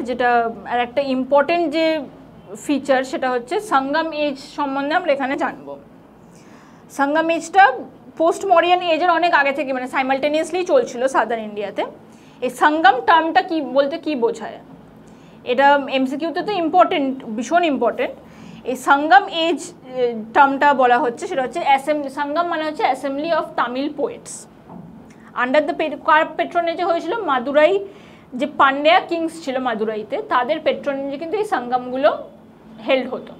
যেটা আর একটা ইম্পর্টেন্ট যে ফিচার সেটা হচ্ছে সঙ্গম এজ সম্বন্ধে আমরা এখানে জানব। সঙ্গম এজটা পোস্ট মরিয়ান এজের অনেক আগে থেকে মানে সাইমালটেনিয়াসলি চলছিল সাদার্ন ইন্ডিয়াতে। এই সঙ্গম টার্মটা কি বলতে কি বোঝায়, এটা এমসিকিউতে তো ইম্পর্টেন্ট, ভীষণ ইম্পর্টেন্ট। এই সঙ্গম এজ টার্মটা বলা হচ্ছে সেটা হচ্ছে সঙ্গম মানে হচ্ছে assembly of Tamil poets under the কার পেট্রোনেজে হয়েছিল, মাদুরাই যে পান্ড্যা কিংস ছিল মাদুরাইতে তাদের পেট্রোনেজে কিন্তু এই সঙ্গমগুলো হেল্ড হতো।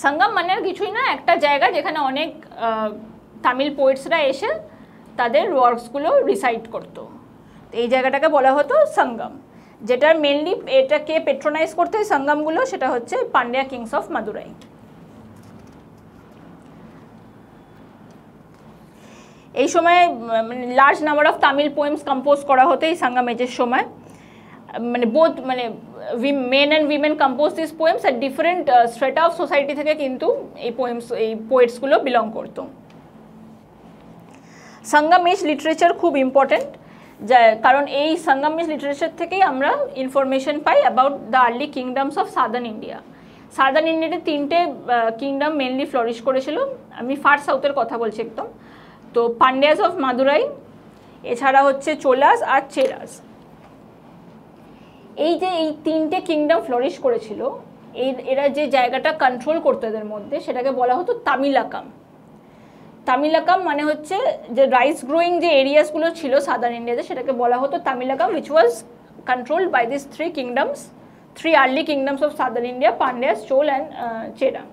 সঙ্গম মানে আর কিছুই না, একটা জায়গা যেখানে অনেক তামিল পোয়েটসরা এসে তাদের ওয়ার্কসগুলো রিসাইট করতো, এই জায়গাটাকে বলা হতো সঙ্গম। যেটা মেনলি এটাকে পেট্রোনাইজ করতে এই সঙ্গমগুলো সেটা হচ্ছে পান্ড্যা কিংস অফ মাদুরাই। এই সময় মানে large number of Tamil poems compose করা হতো এই সঙ্গম এজের সময়, মানে বোথ মানে main and women compose this poems R different স্ট্রেটা of society থেকে কিন্তু এই পোয়েটসগুলো বিলং করতো। সঙ্গম এজ লিটারেচার খুব ইম্পর্টেন্ট, কারণ এই সঙ্গম এজ লিটারেচার থেকেই আমরা information pi about the early kingdoms of southern India. Southern ইন্ডিয়াতে 3টে কিংডম মেনলি ফ্লোরিশ করেছিল, আমি ফার সাউথের কথা বলছি একদম। তো পান্ড্যাস অফ মাদুরাই, এছাড়া হচ্ছে চোলাস আর চেরাস। এই যে এই 3টে কিংডম ফ্লোরিশ করেছিল, এরা যে জায়গাটা কন্ট্রোল করতো এদের মধ্যে সেটাকে বলা হতো তামিলাকাম। তামিলাকাম মানে হচ্ছে যে রাইস গ্রোয়িং যে এরিয়াসগুলো ছিল সাদার্ন ইন্ডিয়াতে সেটাকে বলা হতো Tamilakam, which was controlled by this 3 kingdoms, 3 early kingdoms of southern India, Pandyas, Chola and Chera.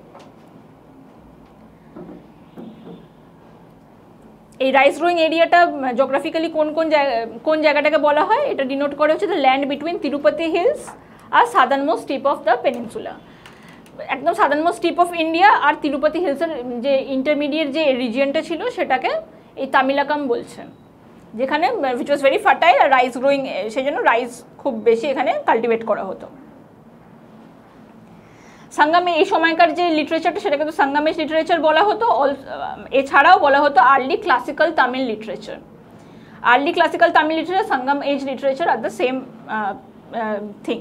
এই রাইস গ্রোয়িং এরিয়াটা জিওগ্রাফিক্যালি কোন জায়গাটাকে বলা হয় এটা ডিনোট করে হচ্ছে the land between Tirupati hills আর southern most tip of the peninsula. একদম southern most tip of India আর তিরুপতি হিলসের যে ইন্টারমিডিয়েট যে রিজিয়নটা ছিল সেটাকে এই তামিলাকাম বলছে, যেখানে উইচ ওয়াজ ভেরি ফার্টাইল আর রাইস গ্রোয়িং, সেই জন্য রাইস খুব বেশি এখানে কাল্টিভেট করা হতো। সঙ্গমে এই সময়কার যে লিটারেচারটা সেটাকে তো সঙ্গমেশ লিটারেচার বলা হতো, এছাড়াও বলা হতো early classical Tamil literature. Early classical Tamil literature, Sangam age literature are the same thing.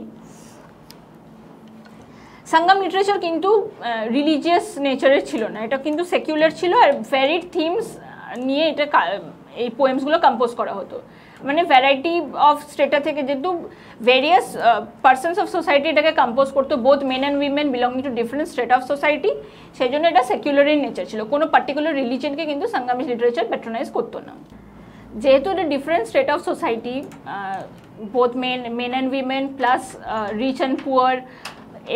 Sangam literature কিন্তু রিলিজিয়াস নেচারের ছিল না, এটা কিন্তু সেকুলার ছিল আর ভ্যারিড থিমস নিয়ে এটা এই পোয়েমসগুলো কম্পোজ করা হতো। মানে ভ্যারাইটি অফ স্টেটা থেকে যেহেতু ভেরিয়াস পার্সনস অফ সোসাইটি এটাকে কম্পোজ করতো, both men and women belonging to different state of society, সেই জন্য এটা সেকুলার ইন নেচার ছিল, কোনো পার্টিকুলার রিলিজিয়নকে কিন্তু সঙ্গমেশ লিটারেচার প্যাট্রোনাইজ করতো না। যেহেতু এটা different state of society, both men and women plus rich and poor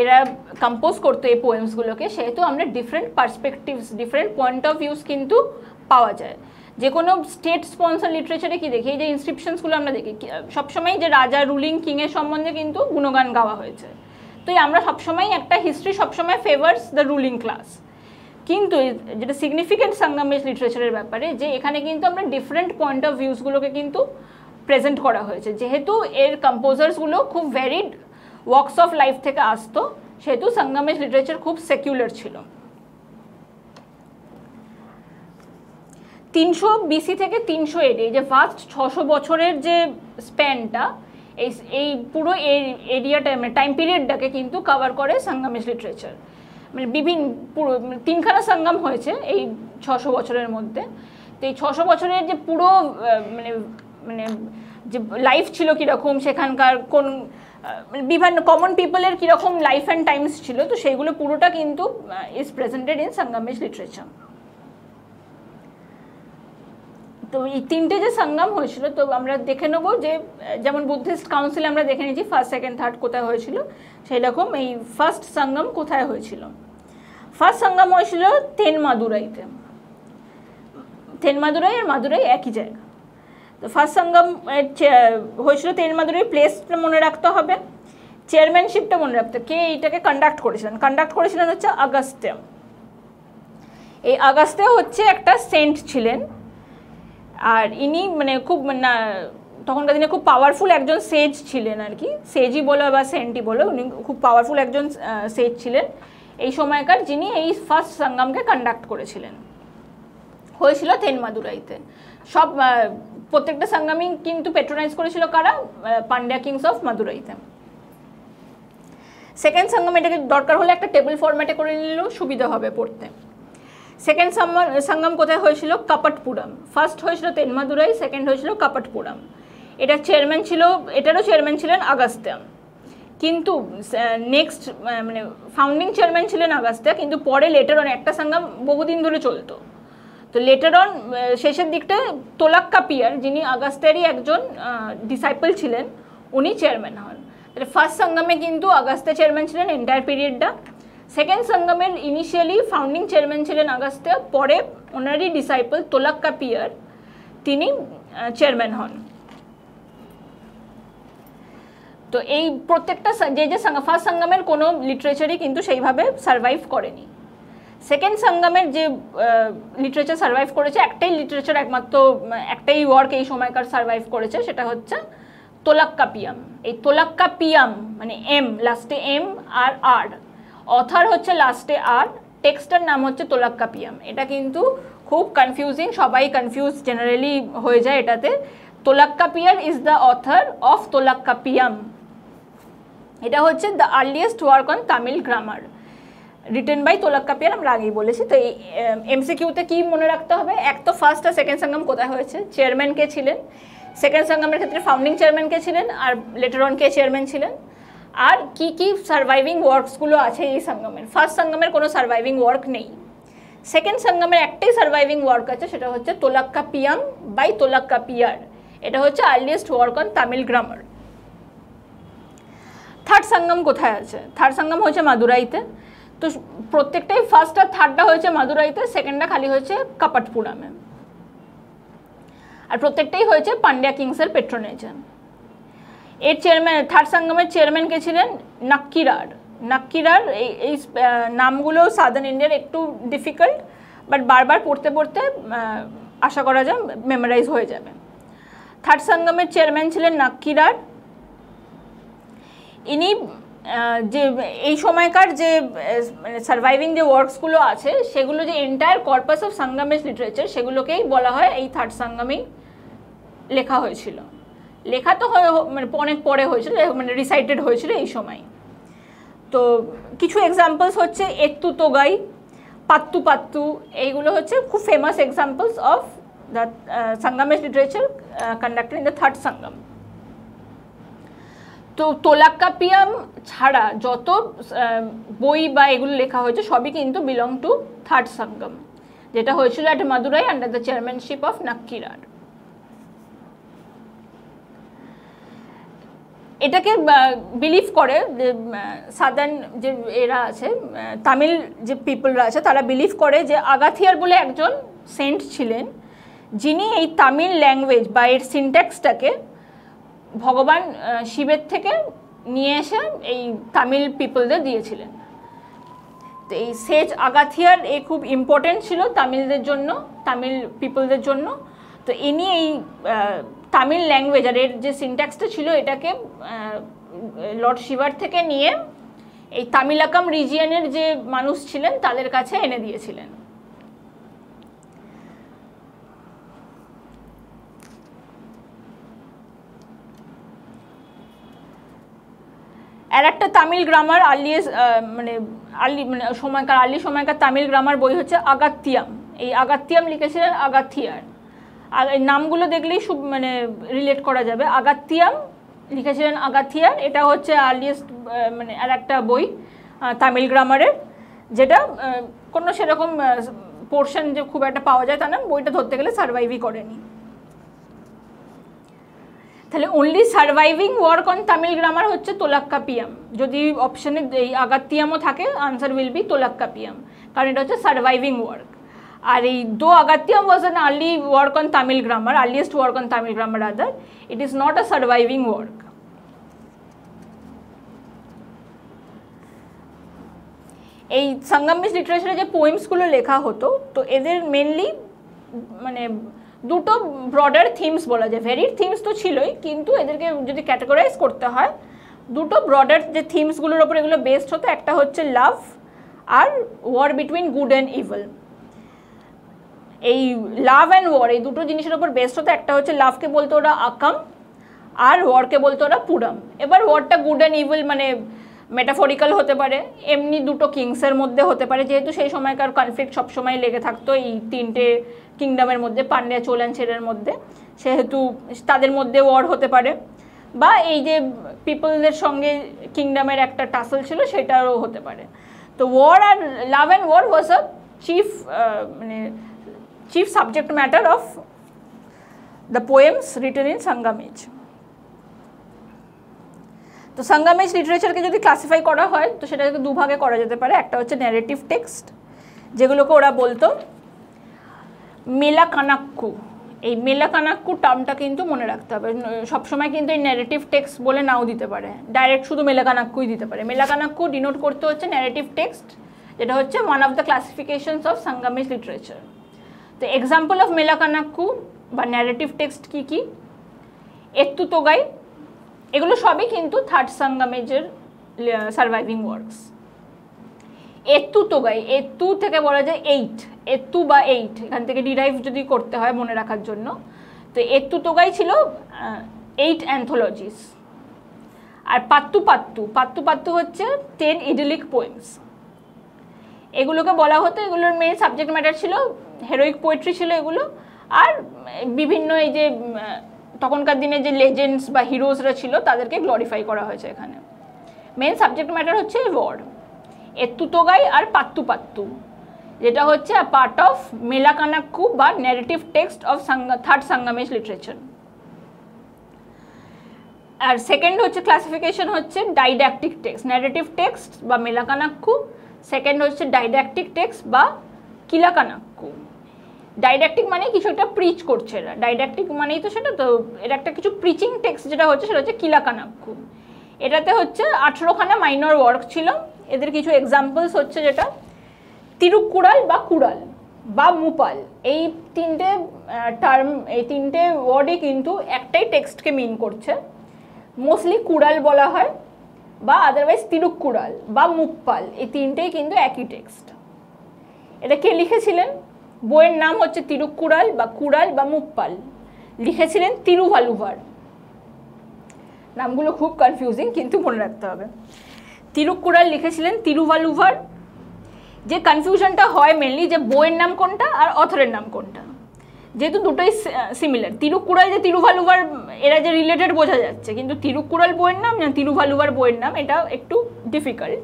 এরা কম্পোজ করতো এই পোয়েমসগুলোকে, সেহেতু আমরা different perspectives, different point of views কিন্তু পাওয়া যায়। যে কোনো স্টেট স্পন্সর লিটারেচারে কি দেখি, এই যে ইনস্ক্রিপশনসগুলো আমরা দেখি সবসময় যে রাজা রুলিং কিংয়ের সম্বন্ধে কিন্তু গুণগান গাওয়া হয়েছে, তো আমরা সবসময় একটা হিস্ট্রি সবসময় ফেভার্স দ্য রুলিং ক্লাস। কিন্তু যেটা সিগনিফিকেন্ট সঙ্গমেশ লিটারেচারের ব্যাপারে যে এখানে কিন্তু আমরা ডিফারেন্ট পয়েন্ট অফ ভিউসগুলোকে কিন্তু প্রেজেন্ট করা হয়েছে, যেহেতু এর কম্পোজার্সগুলো খুব ভ্যারিড ওয়ার্কস অফ লাইফ থেকে আসতো, সেহেতু সঙ্গমেশ লিটারেচার খুব সেকুলার ছিল। 300 BC থেকে 300 AD, এই যে ফার্স্ট 600 বছরের যে স্প্যানটা, এই পুরো এরিয়াটা মানে টাইম পিরিয়ডটাকে কিন্তু কভার করে সঙ্গমেশ লিটারেচার। মানে বিভিন্ন পুরো 3খানা সঙ্গম হয়েছে এই 600 বছরের মধ্যে। তো এই 600 বছরের যে পুরো মানে যে লাইফ ছিল কীরকম, সেখানকার কোন বিভিন্ন কমন পিপলের কীরকম লাইফ অ্যান্ড টাইমস ছিল, তো সেইগুলো পুরোটা কিন্তু ইজ প্রেজেন্টেড ইন সঙ্গমেশ লিটারেচার। তো এই 3টে যে সঙ্গম হয়েছিল, তো আমরা দেখে নেব যে যেমন বুদ্ধিস্ট কাউন্সিল আমরা দেখে নিয়েছি ফার্স্ট সেকেন্ড থার্ড কোথায় হয়েছিল, সেই রকম এই ফার্স্ট সঙ্গম কোথায় হয়েছিল। ফার্স্ট সঙ্গম হয়েছিল তেনমাদুরাইতে। তেনমাদুরাই আর মাদুরাই একই জায়গা। তো ফার্স্ট সঙ্গম হয়েছিল তেনমাদুরাই, প্লেসটা মনে রাখতে হবে, চেয়ারম্যানশিপটা মনে রাখতে, কে এইটাকে কন্ডাক্ট করেছিলেন হচ্ছে আগস্ত্যা। এই আগস্ত্যা হচ্ছে একটা সেন্ট ছিলেন, আর ইনি মানে খুব তখনকার দিনে খুব পাওয়ারফুল একজন সেজ ছিলেন আর কি, সেজই বলো বা সেন্টই বলো, উনি খুব পাওয়ারফুল একজন সেজ ছিলেন এই সময়কার, যিনি এই ফার্স্ট সঙ্গমকে কন্ডাক্ট করেছিলেন। হয়েছিল তেনমাদুরাইতে। সব প্রত্যেকটা সঙ্গমই কিন্তু পেট্রোনাইজ করেছিল কারা? পান্ডিয়া কিংস অফ মাদুরাইতে। সেকেন্ড সঙ্গম এটাকে দরকার হলে একটা টেবিল ফরম্যাটে করে নিলেও সুবিধা হবে পড়তে। সেকেন্ড সঙ্গম কোথায় হয়েছিল? কাপটপুরম। ফার্স্ট হয়েছিল তেনমাদুরাই, সেকেন্ড হয়েছিল কাপটপুরম। এটা চেয়ারম্যান ছিল, এটারও চেয়ারম্যান ছিলেন আগাস্ত্যা, কিন্তু নেক্সট মানে ফাউন্ডিং চেয়ারম্যান ছিলেন আগাস্ত্যা, কিন্তু পরে লেটার অন একটা সঙ্গম বহুদিন ধরে চলতো। তো লেটার অন শেষের দিকটায় তোলাক্কাপিয়ার, যিনি আগাস্ত্যেরই একজন ডিসাইপল ছিলেন, উনি চেয়ারম্যান হন। তাহলে ফার্স্ট সঙ্গমে কিন্তু আগাস্ত্যা চেয়ারম্যান ছিলেন এন্টায়ার পিরিয়ডটা। সেকেন্ড সঙ্গমের ইনিশিয়ালি ফাউন্ডিং চেয়ারম্যান ছিলেন আগাস্ত্যা, পরে ওনারই ডিসাইপল তোলাক্কাপিয়ার তিনি চেয়ারম্যান হন। তো এই প্রত্যেকটা যে ফার্স্ট সঙ্গমের কোনো লিটারেচারই কিন্তু সেইভাবে সার্ভাইভ করেনি। সেকেন্ড সঙ্গমের যে লিটারেচার সার্ভাইভ করেছে, একটাই লিটারেচার, একমাত্র একটাই ওয়ার্ক এই সময়কার সার্ভাইভ করেছে, সেটা হচ্ছে তোলাক্কাপিয়াম। এই তোলাক্কাপিয়াম মানে এম, লাস্টে এম আর আর, অথার হচ্ছে লাস্টে আর, টেক্সটার নাম হচ্ছে তোলাক্কাপিয়াম। এটা কিন্তু খুব কনফিউজিং, সবাই কনফিউজ জেনারেলি হয়ে যায় এটাতে। Tolkappiyar is the author of Tolkappiyam. এটা হচ্ছে the earliest work on Tamil grammar written by Tolkappiyar, আমরা আগেই বলেছি। তো এই এমসিকিউতে কি মনে রাখতে হবে? এক তো ফার্স্ট আর সেকেন্ড সঙ্গম কোথায় হয়েছে, চেয়ারম্যান কে ছিলেন, সেকেন্ড সঙ্গমের ক্ষেত্রে ফাউন্ডিং চেয়ারম্যান কে ছিলেন, আর লেটার অন কে চেয়ারম্যান ছিলেন, আর কি কি সার্ভাইভিং ওয়ার্কসগুলো আছে এই সঙ্গমের। ফার্স্ট সঙ্গমের কোনো সার্ভাইভিং ওয়ার্ক নেই, সেকেন্ড সঙ্গমের একটাই সার্ভাইভিং ওয়ার্ক আছে, সেটা হচ্ছে তোলাক্কাপিয়াম বাই তোলাক্কাপিয়ার। এটা হচ্ছে earliest work on Tamil grammar. Third Sangam কোথায় আছে? থার্ড সঙ্গম হয়েছে মাদুরাইতে। তো প্রত্যেকটাই ফার্স্ট আর থার্ডটা হয়েছে মাদুরাইতে, সেকেন্ডটা খালি হয়েছে কাপটপুরামে, আর প্রত্যেকটাই হয়েছে পান্ডিয়া কিংসের পেট্রোনেজে। এর চেয়ারম্যান, থার্ড সঙ্গমের চেয়ারম্যান কে ছিলেন? নাক্কিরার। নাক্কিরার এই নামগুলো সাদার্ন ইন্ডিয়ার একটু ডিফিকাল্ট, বাট বারবার পড়তে পড়তে আশা করা যায় মেমোরাইজ হয়ে যাবে। থার্ড সঙ্গমের চেয়ারম্যান ছিলেন নাক্কিরার। ইনি যে এই সময়কার যে সার্ভাইভিং যে ওয়ার্কসগুলো আছে, সেগুলো যে এন্টায়ার কর্পাস অফ সঙ্গমেশ লিটারেচার, সেগুলোকেই বলা হয় এই থার্ড সঙ্গমেই লেখা হয়েছিল। লেখা তো মানে অনেক পরে হয়েছিল, মানে রিসাইটেড হয়েছিল এই সময়। তো কিছু এক্সাম্পলস হচ্ছে এত্তু তোগাই, পাত্তু পাত্তু, এইগুলো হচ্ছে খুব famous examples of the Sangam's literature conducted in the third Sangam. তো তোলাক্কাপিয়াম ছাড়া যত বই বা এগুলো লেখা হয়েছে সবই কিন্তু বিলং টু থার্ড সঙ্গম, যেটা হয়েছিল at Madurai under the chairmanship of Nakkirar. এটাকে বিলিভ করে যে সাদার্ন যে এরা আছে, তামিল যে পিপলরা আছে, তারা বিলিভ করে যে আগাথিয়ার বলে একজন সেন্ট ছিলেন, যিনি এই তামিল ল্যাঙ্গুয়েজ বা এর সিনট্যাক্সটাকে ভগবান শিবের থেকে নিয়ে এসে এই তামিল পিপলদের দিয়েছিলেন। তো এই সেজ আগাথিয়ার এই খুব ইম্পর্টেন্ট ছিল তামিলদের জন্য, তামিল পিপলদের জন্য। তো ইনি এই তামিল ল্যাঙ্গুয়েজ আর এর যে সিনট্যাক্সটা ছিল, এটাকে লর্ড শিবার থেকে নিয়ে এই তামিলাকাম রিজিয়নের যে মানুষ ছিলেন তাদের কাছে এনে দিয়েছিলেন। আর একটা তামিল গ্রামার আর্লি সময়কার তামিল গ্রামার বই হচ্ছে আগাত্তিয়াম। এই আগাত্তিয়াম লিখেছিলেন আগাথিয়ার। আর এই নামগুলো দেখলেই মানে রিলেট করা যাবে। আগাত্তিয়াম লিখেছিলেন আগাথিয়ার। এটা হচ্ছে আর্লিয়েস্ট মানে আর একটা বই তামিল গ্রামারের, যেটা কোনো সেরকম পোর্শন যে খুব একটা পাওয়া যায় তা না, বইটা ধরতে গেলে সার্ভাইভই করেনি। তাহলে only surviving work on Tamil grammar হচ্ছে তোলাক্কাপিয়াম। যদি অপশানে এই আগাত্তিয়ামও থাকে, আনসার উইল বি তোলাক্কাপিয়াম, কারণ এটা হচ্ছে সার্ভাইভিং ওয়ার্ক। আর এই though Agattiyam was an early work on Tamil grammar, earliest work on Tamil grammar rather, it is not a surviving work. এই সঙ্গমেশ লিটারেচারে যে পোয়েমসগুলো লেখা হতো, তো এদের মেনলি মানে দুটো ব্রডার থিমস বলা যায়। ভ্যারিড থিমস তো ছিলই, কিন্তু এদেরকে যদি ক্যাটাগরাইজ করতে হয়, দুটো ব্রডার যে থিমসগুলোর ওপর এগুলো বেসড হতো, একটা হচ্ছে লাভ আর war between good and evil. এই লাভ অ্যান্ড ওয়ার এই দুটো জিনিসের উপর বেস্ট হতো। একটা হচ্ছে লাভকে বলতো ওরা আকাম, আর ওয়ারকে বলতো ওরা পুরাম। এবার ওয়ারটা গুড অ্যান্ড ইভিল মানে মেটাফরিক্যাল হতে পারে, এমনি দুটো কিংসের মধ্যে হতে পারে, যেহেতু সেই সময়কার কনফ্লিক্ট সবসময় লেগে থাকতো এই তিনটে কিংডমের মধ্যে, পান্ডিয়া, চোল অ্যান্ড চেরের মধ্যে, সেহেতু তাদের মধ্যে ওয়ার হতে পারে, বা এই যে পিপলদের সঙ্গে কিংডমের একটা টাসল ছিল সেটারও হতে পারে। তো ওয়ার আর love and war was a chief subject matter of the poems written in Sangam's. তো সঙ্গমেজ লিটারেচারকে যদি ক্লাসিফাই করা হয় তো সেটাকে দুভাগে করা যেতে পারে। একটা হচ্ছে ন্যারেটিভ টেক্সট, যেগুলোকে ওরা বলতো মেলাকানাক্কু। এই মেলাকানাক্কু টার্মটা কিন্তু মনে রাখতে হবে, সবসময় কিন্তু এই ন্যারেটিভ টেক্সট বলে নাও দিতে পারে, ডাইরেক্ট শুধু মেলাকানাক্কুই দিতে পারে। মেলাকানাক্কু ডিনোট করতে হচ্ছে ন্যারেটিভ টেক্সট, যেটা হচ্ছে one of the classifications of Sangam's literature. তো এক্সাম্পল অফ মেলাকানাক্কু বা ন্যারেটিভ টেক্সট কী কী? এত্তু তোগাই, এগুলো সবই কিন্তু থার্ড সঙ্গমেজের সার্ভাইভিং ওয়ার্কস। এত্তু তোগাই, এত্তু থেকে বলা যায় 8, এত্তু বা 8, এখান থেকে ডিরাইভ যদি করতে হয় মনে রাখার জন্য। তো এত্তু তোগাই ছিল 8 অ্যান্থোলজিস। আর পাত্তু পাত্তু, পাত্তু পাত্তু হচ্ছে 10 ইডিলিক পোয়েমস। এগুলোকে বলা হতো, এগুলোর মেইন সাবজেক্ট ম্যাটার ছিল হেরোইক পোয়েট্রি ছিল এগুলো, আর বিভিন্ন এই যে তখনকার দিনে যে লেজেন্ডস বা হিরোজরা ছিল তাদেরকে গ্লোরিফাই করা হয়েছে এখানে। মেইন সাবজেক্ট ম্যাটার হচ্ছে ওয়ার, এত্তু তোগাই আর পাত্তু পাত্তু, যেটা হচ্ছে আ পার্ট অফ মেলাকানাক্কু বা narrative text of third Sangam's literature. আর সেকেন্ড হচ্ছে ক্লাসিফিকেশন হচ্ছে ডাইডাক্টিক টেক্সট, ন্যারেটিভ টেক্সট বা মেলাকানাক্কু। সেকেন্ড হচ্ছে ডাইডাক্টিক টেক্সট বা কিলাকানাক্কু। ডাইডাক্টিক মানে কিছু একটা প্রিচ করছে এরা, ডাইডাক্টিক মানেই তো সেটা, তো এটা একটা কিছু প্রিচিং টেক্সট যেটা হচ্ছে সেটা হচ্ছে কিলাকানাক্কু। এটাতে হচ্ছে 18খানা মাইনর ওয়ার্ক ছিল। এদের কিছু এক্সাম্পলস হচ্ছে যেটা তিরুক্কুরাল বা কুড়াল বা মুপাল, এই তিনটে টার্ম, এই তিনটে ওয়ার্ডই কিন্তু একটাই টেক্সটকে মিন করছে। মোস্টলি কুড়াল বলা হয় বা আদারওয়াইজ তিরুক্কুরাল বা মুপ্পাল, এই তিনটেই কিন্তু একই টেক্সট। এটা কে লিখেছিলেন? বইয়ের নাম হচ্ছে তিরুক্কুরাল বা কুড়াল বা মুপ্পাল, লিখেছিলেন তিরুভালুভার। নামগুলো খুব কনফিউজিং কিন্তু মনে রাখতে হবে। তিরুক্কুরাল লিখেছিলেন তিরুভালুভার। যে কনফিউশনটা হয় মেনলি যে বইয়ের নাম কোনটা আর অথরের নাম কোনটা, যেহেতু দুটোই সিমিলার। তিরুক্কুরাল যে তিরুভালুভার, এরা যে রিলেটেড বোঝা যাচ্ছে, কিন্তু তিরুক্কুরাল বইয়ের নাম না তিরুভালুভার বইয়ের নাম, এটা একটু ডিফিকাল্ট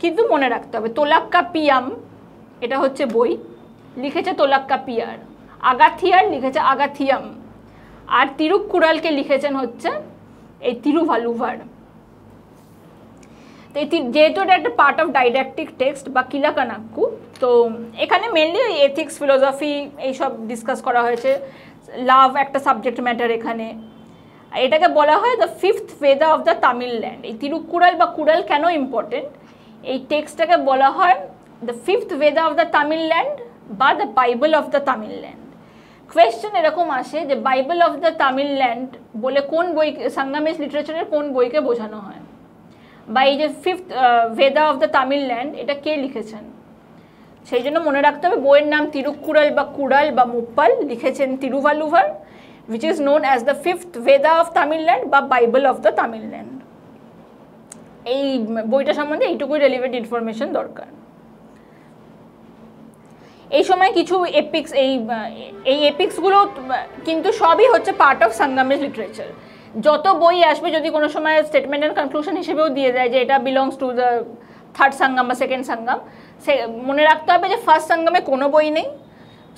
কিন্তু মনে রাখতে হবে। তোলাক্কাপিয়াম এটা হচ্ছে বই, লিখেছে তোলাক্কাপিয়ার। আগাথিয়ার লিখেছে আগাথিয়াম। আর তিরুক্কুরালকে লিখেছেন হচ্ছে এই তিরুভালুভার। তো যেহেতু এটা একটা পার্ট অফ ডাইডাক্টিক টেক্সট বা কিলাকানাক্কু, তো এখানে মেনলি এথিক্স, ফিলোসফি এইসব ডিসকাস করা হয়েছে। লাভ একটা সাবজেক্ট ম্যাটার এখানে। এটাকে বলা হয় the fifth Veda of the তামিলল্যান্ড। এই তিরুক্কুরাল বা কুড়াল কেন ইম্পর্টেন্ট? এই টেক্সটটাকে বলা হয় the fifth Veda of the Tamil land বা the Bible of the Tamil land. Question এরকম আসে যে বাইবেল অফ দ্য তামিলল্যান্ড বলে কোন বই, সঙ্গমেজ লিটারেচারের কোন বইকে বোঝানো হয়, বা এই যে ফিফথ ভেদা অফ দ্য তামিলল্যান্ড এটা কে লিখেছেন? সেই জন্য মনে রাখতে হবে বইয়ের নাম তিরুক্কুরাল বা কুড়াল বা মুপ্পাল, লিখেছেন তিরুভালুভার, which is known as the fifth Veda of Tamilland বা Bible of the Tamilland। এই বইটা সম্বন্ধে এইটুকুই রেলিভেন্ট ইনফরমেশন দরকার। এই সময় কিছু এপিক্স, এই এপিক্সগুলো কিন্তু সবই হচ্ছে পার্ট অফ সঙ্গমেজ লিটারেচার। যত বই আসবে, যদি কোনো সময় স্টেটমেন্ট অ্যান্ড কনক্লুশন হিসেবেও দিয়ে দেয় যে এটা বিলংস টু দ্য থার্ড সঙ্গম বা সেকেন্ড সঙ্গম, সে মনে রাখতে হবে যে ফার্স্ট সঙ্গমে কোনো বই নেই,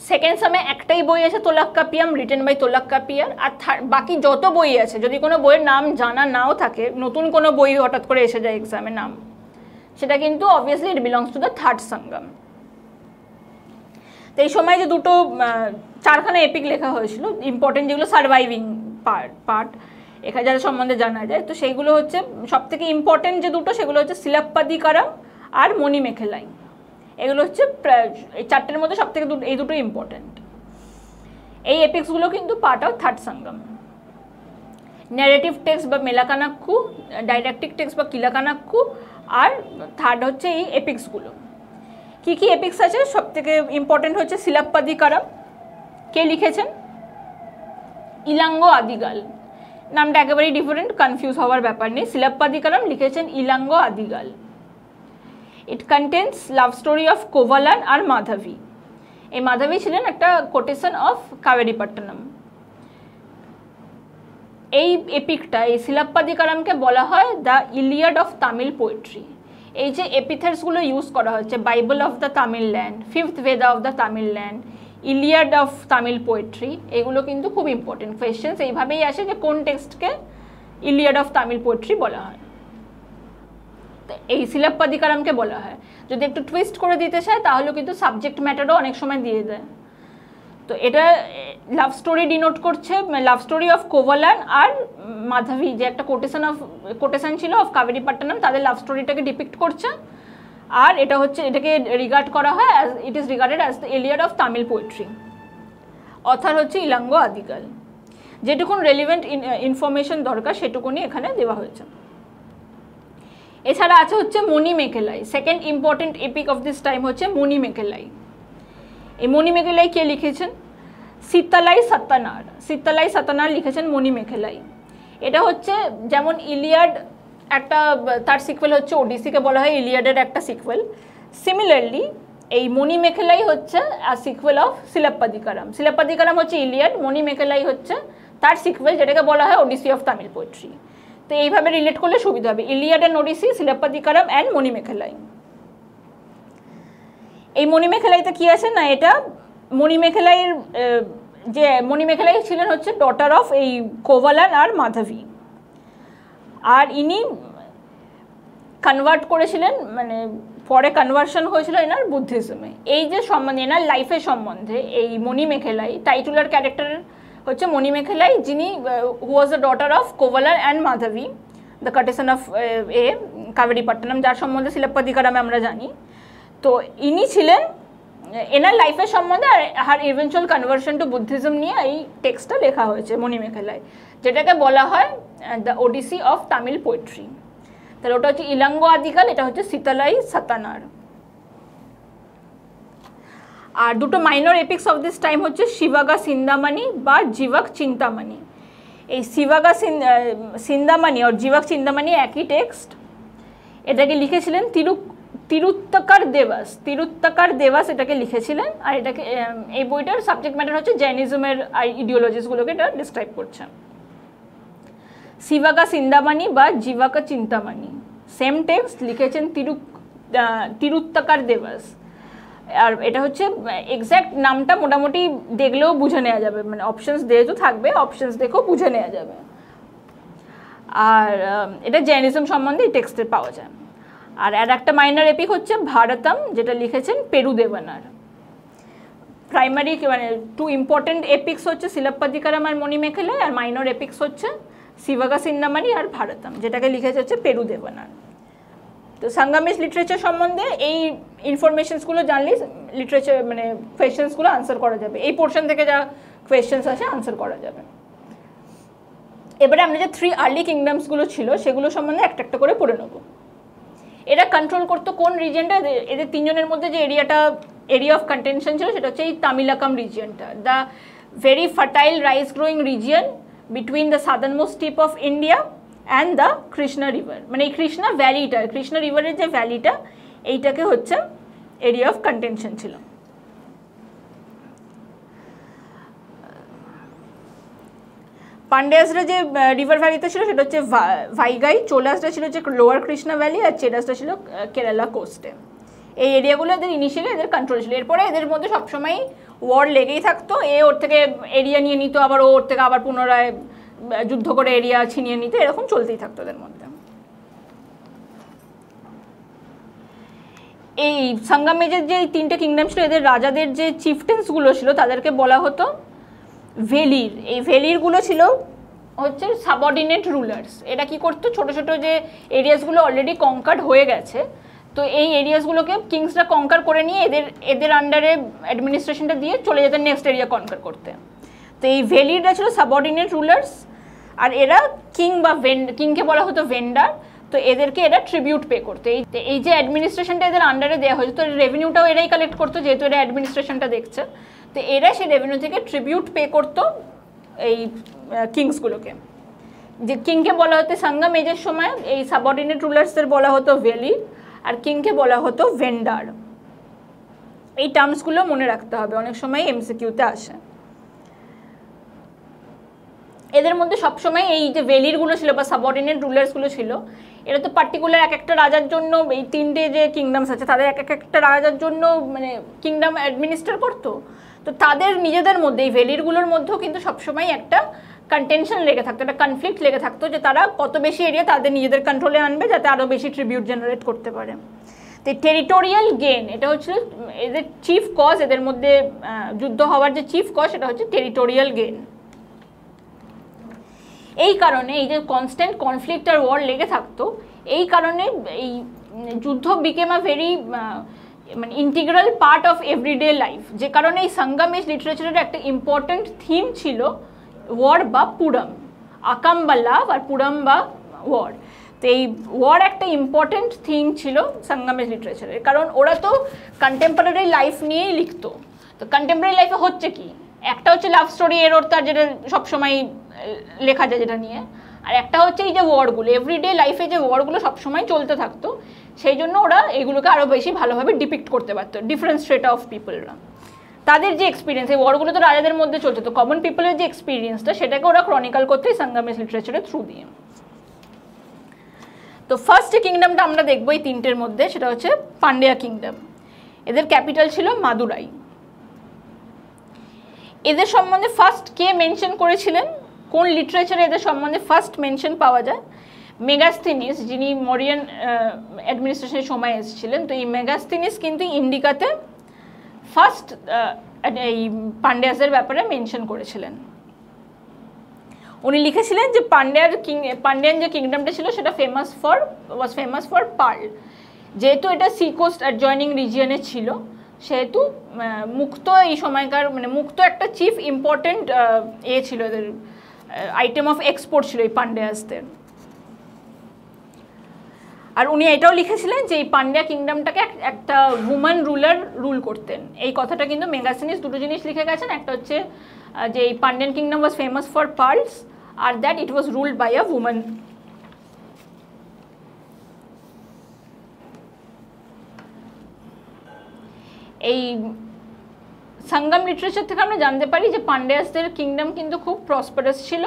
সেকেন্ড সঙ্গমে একটাই বই আছে তোলাক্কাপিয়াম, রিটেন বাই তোলাক্কাপিয়ার। আর বাকি যত বই আছে, যদি কোনো বইয়ের নাম জানা নাও থাকে, নতুন কোনো বই হঠাৎ করে এসে যায় এক্সামে নাম, সেটা কিন্তু obviously it belongs to the third Sangam. তো এই সময় যে দুটো 4খানা এপিক লেখা হয়েছিল ইম্পর্টেন্ট, যেগুলো সার্ভাইভিং পার্ট এখানে যাদের সম্বন্ধে জানা যায়, তো সেইগুলো হচ্ছে সবথেকে ইম্পর্টেন্ট যে দুটো, সেগুলো হচ্ছে সিলাপ্পাদিকারাম আর মণিমেখেলাই। এগুলো হচ্ছে এই 4টের মধ্যে সবথেকে এই দুটো ইম্পর্টেন্ট। এই এপিক্সগুলো কিন্তু part of third Sangam. Narrative text বা মেলাকানাক্কু, ডাইডাক্টিক টেক্সট বা কিলাকানাক্কু, আর থার্ড হচ্ছে এই এপিক্সগুলো। কী কী এপিক্স আছে? সবথেকে ইম্পর্টেন্ট হচ্ছে সিলাপ্পাদিকারাম, কে লিখেছেন? ইলাঙ্গো আদিগাল। নামটা একেবারেই ডিফারেন্ট, কনফিউজ হওয়ার ব্যাপার নেই। শিলাপ্পাদিকারাম লিখেছেন Ilango Adigal. It contains love story of Kovalan আর মাধবী। এই মাধবী ছিলেন একটা কোটেশন অফ কাবেরীপট্টনম। এই এপিকটা, এই শিলাপ্পাদিকারামকে বলা হয় the Iliad of Tamil poetry. এই যে এপিথেটসগুলো ইউজ করা হচ্ছে, Bible of the Tamil land, fifth Veda of the Tamil land, Iliad of Tamil poetry, এগুলো কিন্তু খুব ইম্পর্টেন্ট কোয়েশ্চেন্স এইভাবেই আসে যে কোন টেক্সটকে ইলিয়াড অফ তামিল পোয়েট্রি বলা হয়। তো এই শিলাপ্পাদিকারামকে বলা হয়। যদি একটু টুইস্ট করে দিতে চায় তাহলে কিন্তু সাবজেক্ট ম্যাটারও অনেক সময় দিয়ে দেয়। তো এটা লাভ স্টোরি ডিনোট করছে, লাভ স্টোরি অফ কোভালান আর মাধবী, যে একটা কোটেশন ছিল অফ কাবেরীপট্টনম, তাদের লাভ স্টোরিটাকে ডিপিক্ট করছে। আর এটা হচ্ছে, এটাকে রিগার্ড করা হয় as, it is regarded as the Iliad of Tamil poetry. Author হচ্ছে ইলাঙ্গো আদিগাল। যেটুকুন রেলিভেন্ট ইনফরমেশন দরকার সেটুকুনি এখানে দেওয়া হয়েছে। এছাড়া আছে হচ্ছে Manimekalai. Second important epic of this time হচ্ছে মণিমেখলাই। এই মণিমেখলাই কে লিখেছেন? সীতালাই সত্যনার। সীতালাই সত্যনার লিখেছেন মণিমেখলাই। এটা হচ্ছে যেমন ইলিয়াড একটা, তার সিকুয়েল হচ্ছে ওডিসিকে বলা হয় ইলিয়াডের একটা সিকুয়েল। সিমিলারলি এই মণিমেখলাই হচ্ছে সিকুয়েল অফ শিলাপ্পাদিকারাম। শিলাপ্পাদিকারাম হচ্ছে ইলিয়াড, মণিমেখলাই হচ্ছে তার সিকুয়েল, যেটাকে বলা হয় ওডিসি অফ তামিল পোয়েট্রি। তো এইভাবে রিলেট করলে সুবিধা হবে, ইলিয়াড অ্যান্ড ওডিসি, শিলাপ্পাদিকারাম অ্যান্ড মণিমেখলাই। এই মণিমেখলাইতে কি আছে না, এটা মণিমেখলাইয়ের যে মণিমেখলাই ছিলেন হচ্ছে ডটার অফ এই কোভালান আর মাধবী। আর ইনি কনভার্ট করেছিলেন, মানে পরে কনভার্সন হয়েছিল এনার বুদ্ধিজমে। এই যে সম্বন্ধে, এনার লাইফের সম্বন্ধে এই মণিমেখলাই, টাইটুলার ক্যারেক্টার হচ্ছে মণিমেখলাই, যিনি who was the daughter of Kovalan and Madhavi, the courtesan of Kaveripattinam, যার সম্বন্ধে শিলাপ্পাদিকারামে আমরা জানি। তো ইনি ছিলেন, এনার লাইফের সম্বন্ধে আর হার ইভেনচুয়াল কনভার্সন টু বুদ্ধিজম নিয়ে এই টেক্সটটা লেখা হয়েছে মণিমেখলাই, যেটাকে বলা হয় the Odyssey of Tamil poetry. তাহলে ওটা হচ্ছে ইলাঙ্গো আদিগাল, এটা হচ্ছে সীতালাই সত্যনার। আর দুটো minor epics of this time হচ্ছে শিবাগা সিন্দামানি বা জিভাক চিন্তামানি। এই শিবাগা সিন্দামানি আর জিভাক চিন্তামানি একই টেক্সট। এটাকে লিখেছিলেন তিরুত্তকার দেবাস। তিরুত্তকার দেবাস এটাকে লিখেছিলেন। আর এটাকে, এই বইটার সাবজেক্ট ম্যাটার হচ্ছে জৈনিজমের ইডিওলজিসগুলোকে এটা ডিসক্রাইব করছে। শিবাগা সিন্দামানি বা জিভাকা চিন্তামানি, সেম টেক্সট, লিখেছেন তিরুত্তকার দেবাস। আর এটা হচ্ছে এক্স্যাক্ট নামটা মোটামুটি দেখলেও বুঝে নেওয়া যাবে, মানে অপশনস যেহেতু থাকবে, অপশনস দেখেও বুঝে নেওয়া যাবে। আর এটা জৈনিজম সম্বন্ধে এই টেক্সটে পাওয়া যায়। আর একটা মাইনর এপিক হচ্ছে ভারতম, যেটা লিখেছেন পেরুদেবনার। প্রাইমারি মানে টু ইম্পর্টেন্ট এপিক্স হচ্ছে শিলাপ্পাদিকারাম আর মণিমেখলাই, আর মাইনর এপিক্স হচ্ছে শিবাগা সিন্দামানি আর ভারতম, যেটাকে লিখেছে হচ্ছে পেরুদেবনার। তো সাঙ্গামিজ লিটারেচার সম্বন্ধে এই ইনফরমেশনসগুলো জানলেই লিটারেচার মানে কোয়েশ্চেন্সগুলো আনসার করা যাবে। এই পোর্শন থেকে যা কোয়েশ্চেন্স আছে আনসার করা যাবে। এবারে আমরা যে 3 আর্লি কিংডমসগুলো ছিল সেগুলো সম্বন্ধে একটা একটা করে পড়ে নেব। এরা কন্ট্রোল করতো কোন রিজিয়নটা? এদের তিনজনের মধ্যে যে এরিয়া অফ কন্টেনশন ছিল সেটা হচ্ছে এই তামিলাকাম রিজিয়নটা, the very fertile rice growing region between the southern most tip of India and the Krishna river. মানে এই কৃষ্ণা ভ্যালিটা, কৃষ্ণা রিভারের যে ভ্যালিটা, এইটাকে হচ্ছে এরিয়া অফ কন্টেনশন ছিল। পান্ডিয়াসরা যে রিভার ভ্যালিতে ছিল সেটা হচ্ছে ভাইগাই, চোলাসরা ছিল যে লোয়ার কৃষ্ণা ভ্যালি, আর চেরাসরা ছিল কেরালা কোস্টে। এই এরিয়াগুলো এদের ইনিশিয়ালি এদের কন্ট্রোল ছিল। এরপরে এদের মধ্যে সবসময় ওয়ার লেগেই থাকতো, ওর থেকে এরিয়া নিয়ে নিত, আবার ওর থেকে আবার পুনরায় যুদ্ধ করে এরিয়া ছিনিয়ে নিতে, এরকম চলতেই থাকতো এদের মধ্যে। এই সাঙ্গামেজের যে 3টে কিংডম ছিল, এদের রাজাদের যে চিফটেন্সগুলো ছিল তাদেরকে বলা হতো ভেলির। এই ভেলিরগুলো ছিল হচ্ছে সাবঅর্ডিনেট রুলার্স। এরা কি করতো, ছোট ছোট যে এরিয়াসগুলো অলরেডি কনকার্ড হয়ে গেছে, তো এই এরিয়াসগুলোকে কিংসরা কনকার করে নিয়ে এদের আন্ডারে অ্যাডমিনিস্ট্রেশনটা দিয়ে চলে যেতেন নেক্সট এরিয়া কনকার করতে। তো এই ভেলিররা ছিল সাবঅর্ডিনেট রুলার্স, আর এরা কিংকে বলা হতো ভেন্ডার। তো এদেরকে এরা ট্রিবিউট পে করতো। এই যে অ্যাডমিনিস্ট্রেশনটা এদের আন্ডারে দেওয়া হয়েছে, তো রেভিনিউটাও এরাই কালেক্ট করতো, যেহেতু এরা অ্যাডমিনিস্ট্রেশনটা দেখছে। তো এরা সেই রেভিনিউ থেকে ট্রিবিউট পে করতো এই কিংসগুলোকে। যে কিংকে বলা হতো সাঙ্গাম এজের সময়, এই সাবঅর্ডিনেট রুলার্সদের বলা হতো ভেলি, আর কিংকে বলা হতো ভেন্ডার। এই টার্মসগুলো মনে রাখতে হবে, অনেক সময় এমসিকিউতে আসে। এদের মধ্যে সবসময় এই যে ভেলিরগুলো ছিল বা সাবঅর্ডিনেট রুলার্সগুলো ছিল, এরা তো পার্টিকুলার এক একটা রাজার জন্য, এই তিনটে যে কিংডমস আছে তাদের এক একটা রাজার জন্য মানে কিংডম অ্যাডমিনিস্টার করতো। তো তাদের নিজেদের মধ্যে এই ভেলিরগুলোর মধ্যেও কিন্তু সবসময় একটা কন্টেনশন লেগে থাকতো, একটা কনফ্লিক্ট লেগে থাকতো যে তারা কত বেশি এরিয়া তাদের নিজেদের কন্ট্রোলে আনবে যাতে আরও বেশি ট্রিবিউট জেনারেট করতে পারে। তো টেরিটোরিয়াল গেন এটা হচ্ছে এদের চিফ কজ, এদের মধ্যে যুদ্ধ হওয়ার যে চিফ কজ সেটা হচ্ছে টেরিটোরিয়াল গেন। এই কারণে এই যে কনস্ট্যান্ট কনফ্লিক্ট আর ওয়ার লেগে থাকতো, এই কারণে এই যুদ্ধ বিকেম আ ভেরি মানে integral part of everyday life. যে কারণে এই সাঙ্গামিজ লিটারেচারের একটা ইম্পর্ট্যান্ট থিম ছিল ওয়ার বা পুরম, আকাম বা লাভ আর পুরম বা ওয়ার। তো এই ওয়ার একটা ইম্পর্ট্যান্ট থিম ছিল সাঙ্গামিজ লিটারেচারের, কারণ ওরা তো কন্টেম্পোরারি লাইফ নিয়েই লিখতো। তো কন্টেম্পোরারি লাইফে হচ্ছে কি, একটা হচ্ছে লাভ স্টোরি এর তার যেটা সবসময় লেখা যায় যেটা নিয়ে, আর একটা হচ্ছে এই যে ওয়ারগুলো এভরিডে লাইফে যে ওয়ারগুলো সবসময় চলতে থাকতো, সেই জন্য ওরা এগুলোকে আরও বেশি ভালোভাবে ডিপিক্ট করতে পারতো ডিফারেন্ট স্ট্রেটা অফ পিপলরা। তাদের যে এক্সপিরিয়েন্স, এই ওয়ারগুলো তো রাজাদের মধ্যে চলছে, তো কমন পিপলের যে এক্সপিরিয়েন্সটা সেটাকে ওরা ক্রনিকল করতো এই সাঙ্গামিজ লিটারেচারের থ্রু দিয়ে। তো ফার্স্ট যে কিংডমটা আমরা দেখবো এই তিনটের মধ্যে সেটা হচ্ছে পান্ডিয়া কিংডম। এদের ক্যাপিটাল ছিল মাদুরাই। এদের সম্বন্ধে ফার্স্ট কে মেনশন করেছিলেন, কোন লিটারেচারে এদের সম্বন্ধে ফার্স্ট মেনশন পাওয়া যায়? মেগাস্থিনিস, যিনি মরিয়ান অ্যাডমিনিস্ট্রেশনের সময় এসেছিলেন। তো এই মেগাস্থিনিস কিন্তু ইন্ডিকাতে ফার্স্ট এই পান্ডিয়াসদের ব্যাপারে মেনশন করেছিলেন। উনি লিখেছিলেন যে পান্ডিয়ান যে কিংডমটা ছিল সেটা ওয়াজ ফেমাস ফর পার্ল। যেহেতু এটা সি কোস্ট অ্যাডজয়নিং রিজিয়নে ছিল, সেহেতু মুক্ত এই সময়কার মানে মুক্ত একটা চিফ ইম্পর্টেন্ট ছিল, এদের আইটেম অফ এক্সপোর্ট ছিল এই পান্ডিয়াসদের। আর উনি এটাও লিখেছিলেন যে এই পান্ডিয়া কিংডমটাকে একটা উম্যান রুলার রুল করতেন। এই কথাটা কিন্তু মেগাস্থিনিস দুটো জিনিস লিখে গেছেন, একটা হচ্ছে যে এই Pandyan kingdom was famous for pearls, আর that it was ruled by a woman. এই সাঙ্গাম লিটারেচার থেকে আমরা জানতে পারি যে পান্ডিয়াসদের কিংডম কিন্তু খুব প্রসপারাস ছিল,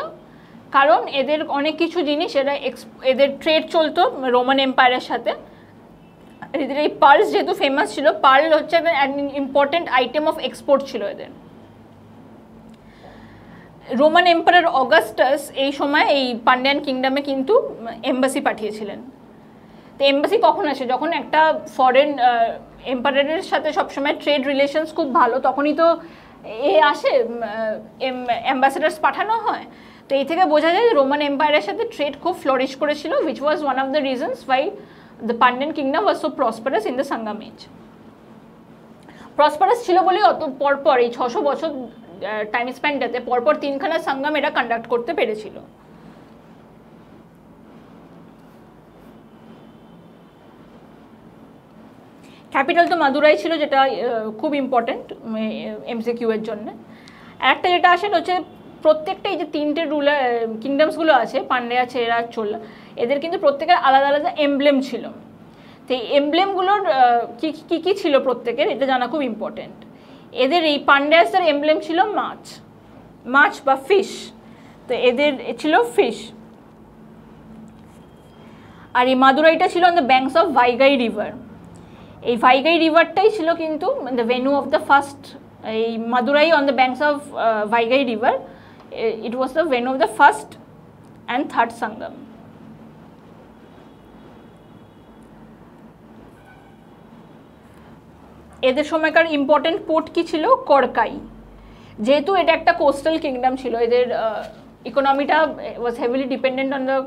কারণ এদের অনেক কিছু জিনিস এদের ট্রেড চলতো রোমান এম্পায়ারের সাথে। এদের এই পার্লস যেহেতু ফেমাস ছিল, পার্ল হচ্ছে একটা ইম্পর্টেন্ট আইটেম অফ এক্সপোর্ট ছিল এদের। রোমান এম্পায়ার অগাস্টাস এই সময় এই পান্ডিয়ান কিংডমে কিন্তু এম্বাসি পাঠিয়েছিলেন। তো এম্বাসি কখন আসে, যখন একটা ফরেন এম্পায়ারের সাথে সবসময় ট্রেড রিলেশনস খুব ভালো, তখনই তো আসে অ্যাম্বাসেডার্স পাঠানো হয়। তো এই থেকে বোঝা যায় যে রোমান এম্পায়ারের সাথে ট্রেড খুব ফ্লোরিশ করেছিল, which was one of the reasons why the Pandyan kingdom was so prosperous in the Sangam age. Prosperous ছিল বলেই অত পরপর এই 600 বছর টাইম স্প্যানটাতে পরপর 3খানা সাঙ্গাম এরা কন্ডাক্ট করতে পেরেছিল। ক্যাপিটাল তো মাদুরাই ছিল, যেটা খুব ইম্পর্টেন্ট এমসিকিউ এর জন্য। একটা যেটা আসেন হচ্ছে প্রত্যেকটা এই যে তিনটে রুলার কিংডমসগুলো আছে, পান্ডিয়া, চেরা, চোলা, এদের কিন্তু প্রত্যেকের আলাদা আলাদা এমব্লেম ছিল। তো এই এমব্লেমগুলোর কী ছিল প্রত্যেকের, এটা জানা খুব ইম্পর্টেন্ট। এদের এই পান্ডিয়াসদের এমব্লেম ছিল মাছ বা ফিশ। তো এদের ছিল ফিশ। আর এই মাদুরাইটা ছিল on the banks of Vaigai river. এই ভাইগাই রিভারটাই ছিল কিন্তু the venue of the first, এই Madurai on the banks of Vaigai river, it was the venue of the first and third Sangam. এদের সময়কার ইম্পর্টেন্ট পোর্ট কি ছিল? করকাই। যেহেতু এটা একটা কোস্টাল কিংডম ছিল, এদের ইকোনমিটা was heavily dependent on the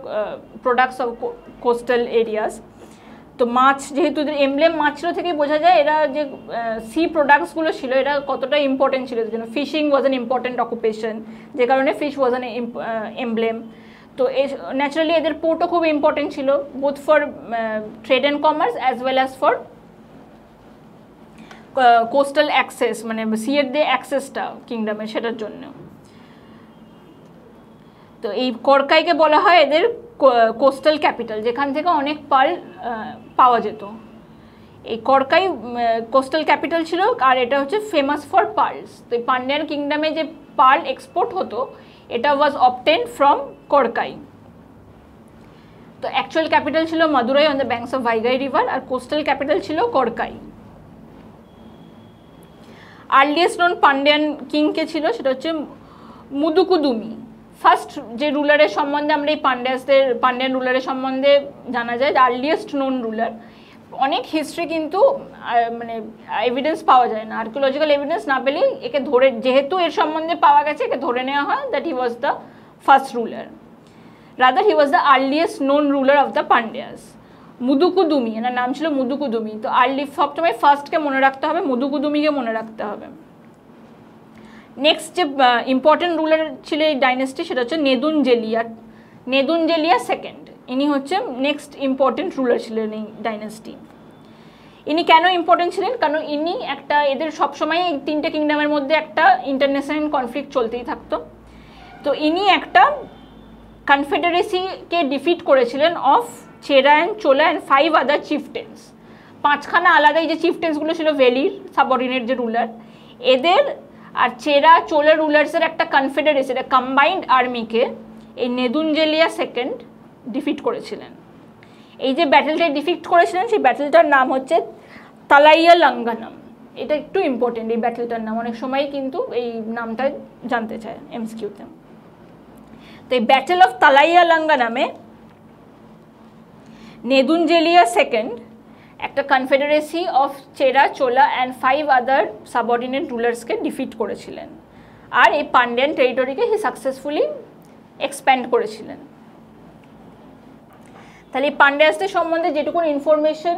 products of coastal areas. তো মাছ, যেহেতু এদের এমব্লেম মাছ ছিল থেকেই বোঝা যায় এরা যে সি প্রোডাক্টসগুলো ছিল এরা কতটা ইম্পর্টেন্ট ছিল এদের জন্য। Fishing was an important occupation, যে কারণে ফিশ ওয়াজ অ্যান এমব্লেম। তো ন্যাচারালি এদের পোর্টও খুব ইম্পর্টেন্ট ছিল, both for trade and commerce as well as for coastal access, মানে সিয়ের দিয়ে অ্যাক্সেসটা কিংডমের, সেটার জন্য। তো এই করকাইকে বলা হয় এদের কোস্টাল ক্যাপিটাল, যেখান থেকে অনেক পার্ল পাওয়া যেত। এই করকাই কোস্টাল ক্যাপিটাল ছিল, আর এটা হচ্ছে ফেমাস ফর পার্লস। তো এই পান্ডিয়ান কিংডমে যে পার্ল এক্সপোর্ট হতো এটা ওয়াজ অবটেন্ড ফ্রম করকাই। তো অ্যাকচুয়াল ক্যাপিটাল ছিল Madurai on the banks of Vaigai river, আর কোস্টাল ক্যাপিটাল ছিল Korkai. Earliest non Pandyan king কে ছিল সেটা হচ্ছে মুদুকুদুমি। ফার্স্ট যে রুলারের সম্বন্ধে আমরা এই পান্ডিয়ান রুলারের সম্বন্ধে জানা যায়, আর্লিয়েস্ট নোন রুলার। অনেক হিস্ট্রি কিন্তু মানে এভিডেন্স পাওয়া যায় না, আর্কিওলজিক্যাল এভিডেন্স না পেলেই একে ধরে, যেহেতু এর সম্বন্ধে পাওয়া গেছে, একে ধরে নেওয়া হয় that he was the first ruler. Rather he was the earliest known ruler of the Pandyas. Mudukudumi, এনার নাম ছিল মুদুকুদুমি। তো সবসময় ফার্স্টকে মনে রাখতে হবে, মুদুকুদুমিকে মনে রাখতে হবে। নেক্সট যে ইম্পর্টেন্ট রুলার ছিল এই ডাইনেস্টি সেটা হচ্ছে নেদুনজেলিয়া সেকেন্ড। ইনি হচ্ছে নেক্সট ইম্পর্টেন্ট রুলার ছিলেন এই ডাইনেস্টি। ইনি কেন ইম্পর্টেন্ট ছিলেন? কারণ ইনি একটা, এদের সবসময় এই তিনটে কিংডমের মধ্যে একটা ইন্টারন্যাশনাল কনফ্লিক্ট চলতেই থাকতো। তো ইনি একটা কনফেডারেসিকে ডিফিট করেছিলেন of Chera and Chola and 5 আদার চিফটেন্স। 5খানা আলাদা এই যে চিফটেন্সগুলো ছিল ভ্যালির সাবঅর্ডিনেট যে রুলার, এদের আর চেরা চোলা রুলার্সের একটা কনফেডারেসি, একটা কম্বাইন্ড আর্মিকে এই নেদুনজেলিয়া সেকেন্ড ডিফিট করেছিলেন। এই যে ব্যাটেলটা ডিফিট করেছিলেন সেই ব্যাটেলটার নাম হচ্ছে তালাইয়ালাঙ্গানাম। এটা একটু ইম্পর্টেন্ট, এই ব্যাটেলটার নাম অনেক সময় কিন্তু এই নামটা জানতে চায় এমসিকিউতে। তো এই ব্যাটেল অফ তালাইয়ালাঙ্গানামে নেদুনজেলিয়া সেকেন্ড একটা confederacy of Chera Chola and 5 other subordinate রুলার্সকে defeat করেছিলেন, আর এই পান্ডিয়ান টেরিটরিকে হি সাকসেসফুলি এক্সপ্যান্ড করেছিলেন। তাহলে এই পান্ডিয়াসদের সম্বন্ধে যেটুকুন ইনফরমেশন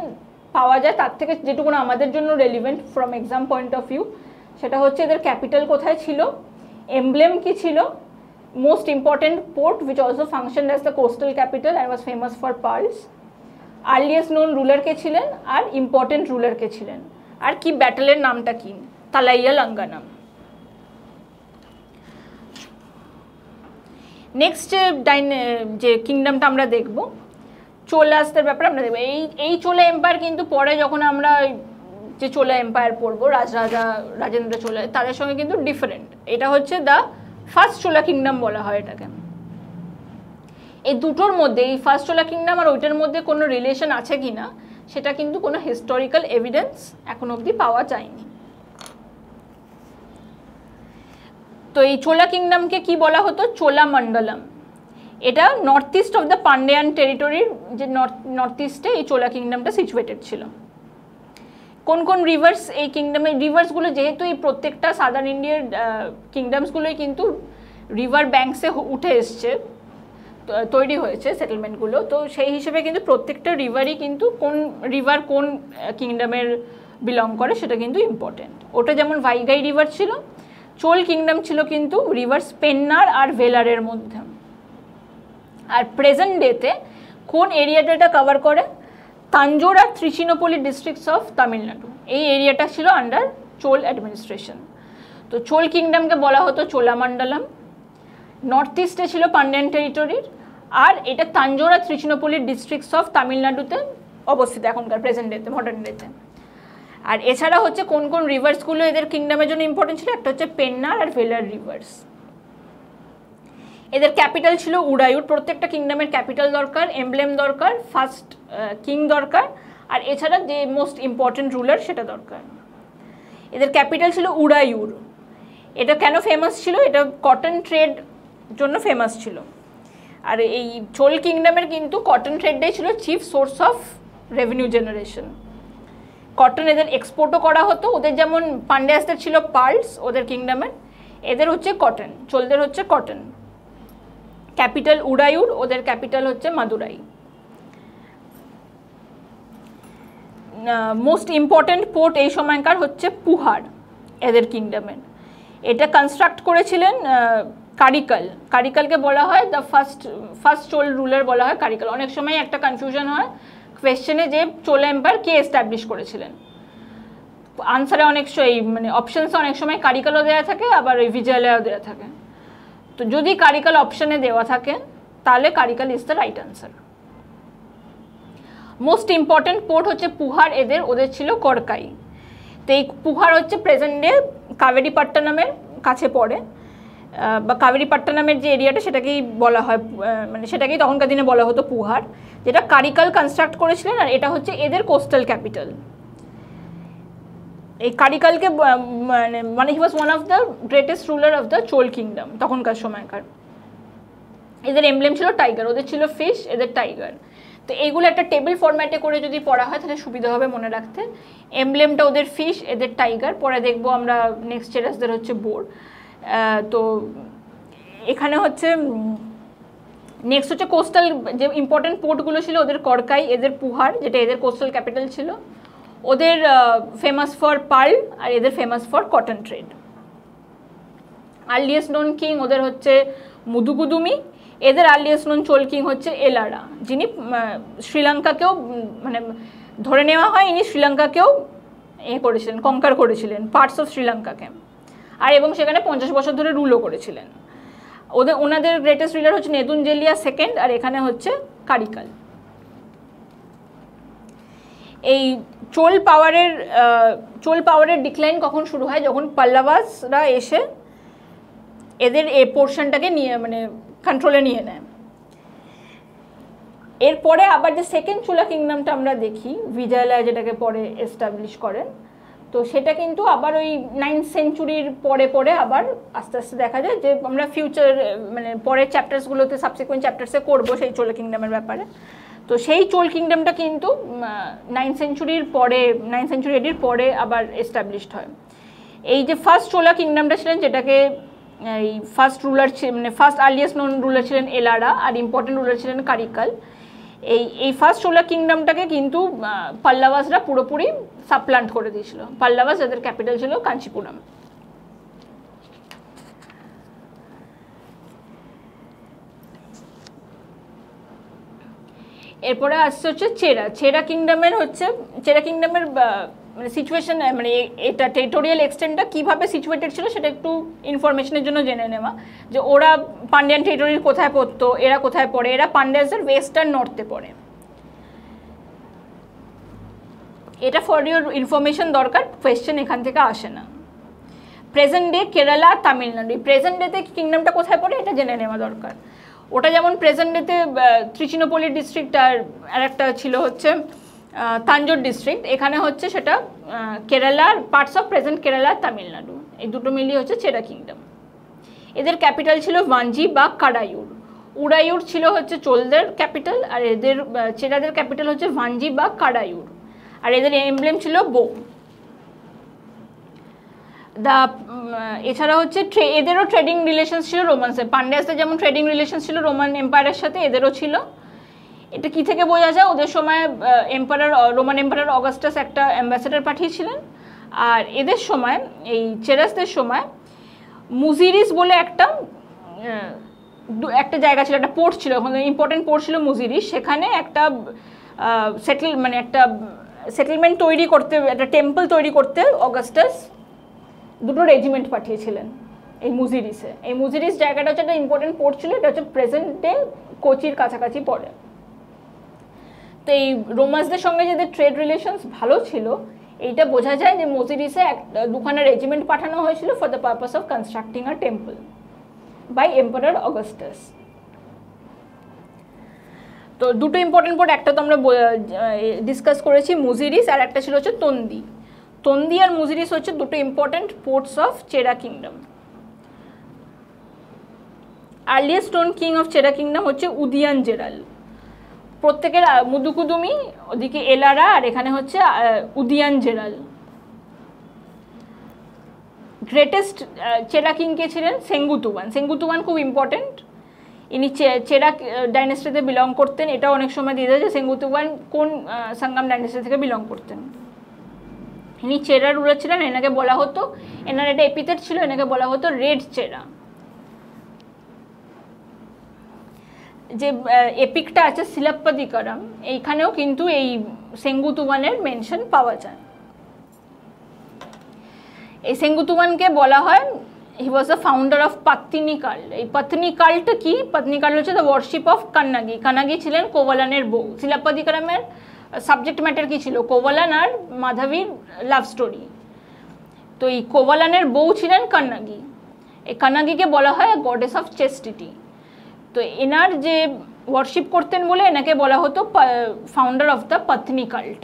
পাওয়া যায় তার থেকে যেটুকুন আমাদের জন্য relevant from exam point of view, সেটা হচ্ছে এদের ক্যাপিটাল কোথায় ছিল, এমব্লেম কি ছিল, most important port which also function as the coastal capital and was famous for pearls, earliest known ruler কে ছিলেন, আর ইম্পর্টেন্ট রুলার কে ছিলেন, আর কি ব্যাটেলের নামটা কি, তালাইয়ালাঙ্গানাম। নেক্সট যে কিংডমটা আমরা দেখব চোলাসদের ব্যাপারে আমরা দেখব। এই চোলা এম্পায়ার কিন্তু পরে যখন আমরা যে চোলা এম্পায়ার পড়বো, রাজেন্দ্র চোলা, তাদের সঙ্গে কিন্তু ডিফারেন্ট। এটা হচ্ছে দ্য ফার্স্ট চোলা কিংডম বলা হয় এটাকে। এই দুটোর মধ্যে, এই ফার্স্ট চোলা কিংডম আর ওইটার মধ্যে কোনো রিলেশন আছে কি না সেটা কিন্তু কোনো হিস্টোরিক্যাল এভিডেন্স এখন অবধি পাওয়া যায়নি। তো এই চোলা কিংডমকে কি বলা হতো, চোলা মন্ডলম। এটা north east of the Pandyan টেরিটরির যে নর্থ ইস্টে এই চোলা কিংডমটা সিচুয়েটেড ছিল। কোন কোন রিভার্স এই কিংডমের, রিভার্সগুলো যেহেতু এই প্রত্যেকটা সাদার্ন ইন্ডিয়ার কিংডমসগুলোই কিন্তু রিভার ব্যাঙ্কসে উঠে এসছে, তৈরি হয়েছে সেটেলমেন্টগুলো, তো সেই হিসেবে কিন্তু প্রত্যেকটা রিভারই কিন্তু কোন রিভার কোন কিংডমের বিলং করে সেটা কিন্তু ইম্পর্টেন্ট। ওটা যেমন ভাইগাই রিভার ছিল, চোল কিংডম ছিল কিন্তু রিভার্স পেন্নার আর ভেলারের মধ্যে। আর প্রেজেন্ট ডেতে কোন এরিয়াটা এটা কভার করে, তাঞ্জোর আর ত্রিচিনোপলি ডিস্ট্রিক্টস অফ তামিলনাড়ু, এই এরিয়াটা ছিল আন্ডার চোল অ্যাডমিনিস্ট্রেশন। তো চোল কিংডমকে বলা হতো চোলামণ্ডলম। নর্থ ইস্টে ছিল পান্ডিয়ান টেরিটরির, আর এটা তাঞ্জোর আর ত্রিচিনোপলি ডিস্ট্রিক্টস অফ তামিলনাড়ুতে অবস্থিত এখনকার প্রেজেন্ট ডেতে, মডার্ন ডেতে। আর এছাড়া হচ্ছে কোন কোন রিভার্সগুলো এদের কিংডমের জন্য ইম্পর্টেন্ট ছিল, একটা হচ্ছে পেন্নার আর ভেলার রিভার্স। এদের ক্যাপিটাল ছিল উড়াইউর। প্রত্যেকটা কিংডমের ক্যাপিটাল দরকার, এমব্লেম দরকার, ফার্স্ট কিং দরকার, আর এছাড়া যে মোস্ট ইম্পর্টেন্ট রুলার সেটা দরকার। এদের ক্যাপিটাল ছিল উড়াইউর। এটা কেন ফেমাস ছিল, এটা কটন ট্রেড জন্য ফেমাস ছিল। আর এই চোল কিংডমের কিন্তু কটন ট্রেডটাই ছিল chief source of revenue generation. Cotton এদের এক্সপোর্টও করা হতো। ওদের যেমন পান্ডিয়াসদের ছিল পার্লস ওদের কিংডমের, এদের হচ্ছে কটন, চোলদের হচ্ছে কটন। ক্যাপিটাল উড়াইউর, ওদের ক্যাপিটাল হচ্ছে মাদুরাই। মোস্ট ইম্পর্টেন্ট পোর্ট এই সময়কার হচ্ছে পুহার এদের কিংডমের। এটা কনস্ট্রাক্ট করেছিলেন কারিকাল, কারিকালকে বলা হয় দ্য ফার্স্ট চোল রুলার বলা হয় কারিকাল। অনেক সময় একটা কনফিউশন হয় কোয়েশ্চেনে যে চোল এম্পায়ার কে এস্টাবলিশ করেছিলেন, আনসারে অনেক মানে অপশনসে অনেক সময় কারিকালও দেওয়া থাকে, আবার ওই বিজয়ালয়ও দেওয়া থাকে। তো যদি কারিকাল অপশনে দেওয়া থাকে তাহলে Karikal is the right answer. Most important port হচ্ছে পুহার, ওদের ছিল কড়কাই। তো এই পুহার হচ্ছে প্রেজেন্ট ডে কাবেরীপাট্টানামের কাছে পড়ে, বা কাবেরীপাট্টানামের যে এরিয়াটা সেটাকেই বলা হয়, মানে সেটাকেই তখনকার দিনে বলা হতো পুহার, যেটা কারিকাল কনস্ট্রাক্ট করেছিলেন। আর এটা হচ্ছে এদের কোস্টাল ক্যাপিটাল। এই কারিকালকে মানে he was one of the greatest ruler of the Chola kingdom তখনকার সময়কার। এদের এমব্লেম ছিল টাইগার, ওদের ছিল ফিশ, এদের টাইগার। তো এইগুলো একটা টেবিল ফরম্যাটে করে যদি পড়া হয় তাহলে সুবিধা হবে মনে রাখতে। এমব্লেমটা ওদের ফিশ, এদের টাইগার, পরে দেখবো আমরা নেক্সট চেরাসদের হচ্ছে বোর। তো এখানে হচ্ছে নেক্সট হচ্ছে কোস্টাল যে ইম্পর্টেন্ট পোর্টগুলো ছিল, ওদের কড়কাই, এদের পুহার যেটা এদের কোস্টাল ক্যাপিটাল ছিল, ওদের ফেমাস ফর পার্ল, আর এদের famous for cotton trade. Earliest known king ওদের হচ্ছে মুদুগুদুমি, এদের আর্লিয়েস্ট নোন চোল কিং হচ্ছে এলারা, যিনি শ্রীলঙ্কাকেও মানে ধরে নেওয়া হয় ইনি শ্রীলঙ্কাকেও করেছিলেন, কঙ্কার করেছিলেন পার্টস অফ শ্রীলঙ্কাকে, আর এবং সেখানে 50 বছর ধরে রুলও করেছিলেন। ওনাদের গ্রেটেস্ট রুলার হচ্ছে নেদুনজেলিয়া সেকেন্ড, আর এখানে হচ্ছে কারিকাল। এই চোল পাওয়ারের ডিক্লাইন কখন শুরু হয়? যখন পাল্লাভাসরা এসে এদের এই পোর্শনটাকে নিয়ে মানে কন্ট্রোলে নিয়ে নেয়। এরপরে আবার যে সেকেন্ড চোলা কিংডমটা আমরা দেখি, বিজয়ালয় যেটাকে পরে এস্টাবলিশ করেন, তো সেটা কিন্তু আবার ওই 9th সেঞ্চুরির পরে আবার আস্তে আস্তে দেখা যায় যে আমরা ফিউচার মানে পরের চ্যাপ্টার্সগুলোতে সাবসিকুয়েন্ট চ্যাপ্টার্সে করবো সেই চোলা কিংডমের ব্যাপারে। তো সেই চোল কিংডমটা কিন্তু 9th সেঞ্চুরির পরে আবার এস্টাবলিশড হয়। এই যে ফার্স্ট চোলা কিংডমটা ছিলেন, যেটাকে এই ফার্স্ট রুলার মানে ফার্স্ট আর্লিয়েস্ট নোন রুলার ছিলেন এলারা, আর ইম্পর্টেন্ট রুলার ছিলেন কারিকাল। এই ফার্স্ট চোলা কিংডমটাকে কিন্তু পাল্লাভাসরা পুরোপুরি সাপ্লান্ট করে দিয়েছিল। পাল্লাভাস যাদের ক্যাপিটাল ছিল কাঞ্চিপুরম। এরপরে আসছে হচ্ছে চেরা কিংডমের মানে সিচুয়েশন, মানে এটা টেরিটোরিয়াল এক্সটেন্টটা কীভাবে সিচুয়েটেড ছিল সেটা একটু ইনফরমেশনের জন্য জেনে নেওয়া, যে ওরা পান্ডিয়ান টেরিটোরির কোথায় পড়তো, এরা কোথায় পড়ে। এরা পান্ডিয়াসের ওয়েস্টার্ন নর্থে পড়ে। এটা ফর ইউর ইনফরমেশন দরকার, কোয়েশ্চেন এখান থেকে আসে না। Present day Kerala, Tamil Nadu, present ডেতে কিংডমটা কোথায় পড়ে এটা জেনে নেওয়া দরকার। ওটা যেমন প্রেজেন্ট ডেতে ত্রিচিনোপল্লি ডিস্ট্রিক্ট আর একটা ছিল হচ্ছে তাঞ্জোর ডিস্ট্রিক্ট, এখানে হচ্ছে সেটা কেরালার parts of present Kerala, Tamil Nadu, এই দুটো মিলিয়ে হচ্ছে চেরা কিংডম। এদের ক্যাপিটাল ছিল ভাঞ্জি বা কাডায়ুর। উড়াইয়ুর ছিল হচ্ছে চোলদের ক্যাপিটাল, আর এদের চেরাদের ক্যাপিটাল হচ্ছে ভাঞ্জি বা কাডায়ুর, আর এদের এমব্লেম ছিল বো। এছাড়া হচ্ছে এদেরও ট্রেডিং রিলেশনস ছিল রোমানসের। পান্ডিয়াসদের যেমন ট্রেডিং রিলেশনস ছিল রোমান এম্পায়ারের সাথে, এদেরও ছিল। এটা কি থেকে বোঝা যায়? ওদের সময় রোমান এম্পায়ার অগাস্টাস একটা অ্যাম্বাসেডার পাঠিয়েছিলেন, আর এদের সময় এই চেরাসদের সময় মুজিরিস বলে একটা জায়গা ছিল, একটা পোর্ট ছিল, ওখানে ইম্পর্টেন্ট পোর্ট ছিল মুজিরিস। সেখানে একটা সেটেলমেন্ট তৈরি করতে, একটা টেম্পল তৈরি করতে অগাস্টাস দুটো রেজিমেন্ট পাঠিয়েছিলেন এই মুজিরিসে। এই মুজিরিস জায়গাটা হচ্ছে একটা ইম্পর্টেন্ট পোর্ট ছিল, এটা হচ্ছে প্রেজেন্ট ডে কোচির কাছাকাছি পড়ে। তো এই রোমান্সদের সঙ্গে যাদের ট্রেড রিলেশনস ভালো ছিল, এইটা বোঝা যায় যে মুজিরিসে দুখানা রেজিমেন্ট পাঠানো হয়েছিল for the purpose of constructing a temple by emperor Augustus. তো দুটো ইম্পর্টেন্ট পোর্ট, একটা তো আমরা ডিসকাস করেছি মুজিরিস, আর একটা ছিল হচ্ছে তন্দি। তন্দি আর মুজিরিস হচ্ছে দুটো important ports of Chera kingdom. Earliest known king of Chera kingdom হচ্ছে উদিয়ান জেরাল। প্রত্যেকের মুদুকুদুমি, ওদিকে এলারা, আর এখানে হচ্ছে উদিয়ান জেরাল। গ্রেটেস্ট চেরা কিং কে ছিলেন? সেঙ্গুতুয়ান। সেঙ্গুতুয়ান খুব ইম্পর্টেন্ট, ইনি চেরা ডাইনেস্টিতে বিলং করতেন। এটাও অনেক সময় দিয়ে দেয় যে সেঙ্গুতুয়ান কোন সাঙ্গাম ডাইনেস্টি থেকে বিলং করতেন। ইনি চেরা রুলার ছিলেন, এনাকে বলা হতো, এনার একটা এপিথেট ছিল, এনাকে বলা হতো রেড চেরা। যে এপিকটা আছে শিলাপ্পাদিকারাম, এইখানেও কিন্তু এই সেঙ্গুতুভানের মেনশন পাওয়া যায়। এই সেঙ্গুতুভানকে বলা হয় he was the founder of Pattini cult. এই পাত্তিনি কাল্টটা কি? পাত্তিনি কাল্ট হচ্ছে the worship of Kannagi. Kannagi ছিলেন কোভালানের বউ। শিলাপ্পাদিকারামের সাবজেক্ট ম্যাটার কি ছিল? কোভালান আর মাধবীর লাভ স্টোরি। তো এই কোভালানের বউ ছিলেন কান্নাগি। এই কান্নাগিকে বলা হয় গডেস অফ চেস্টিটি। তো এনার যে ওয়ার্শিপ করতেন বলে এনাকে বলা হতো ফাউন্ডার অফ দ্য পাত্তিনি কাল্ট।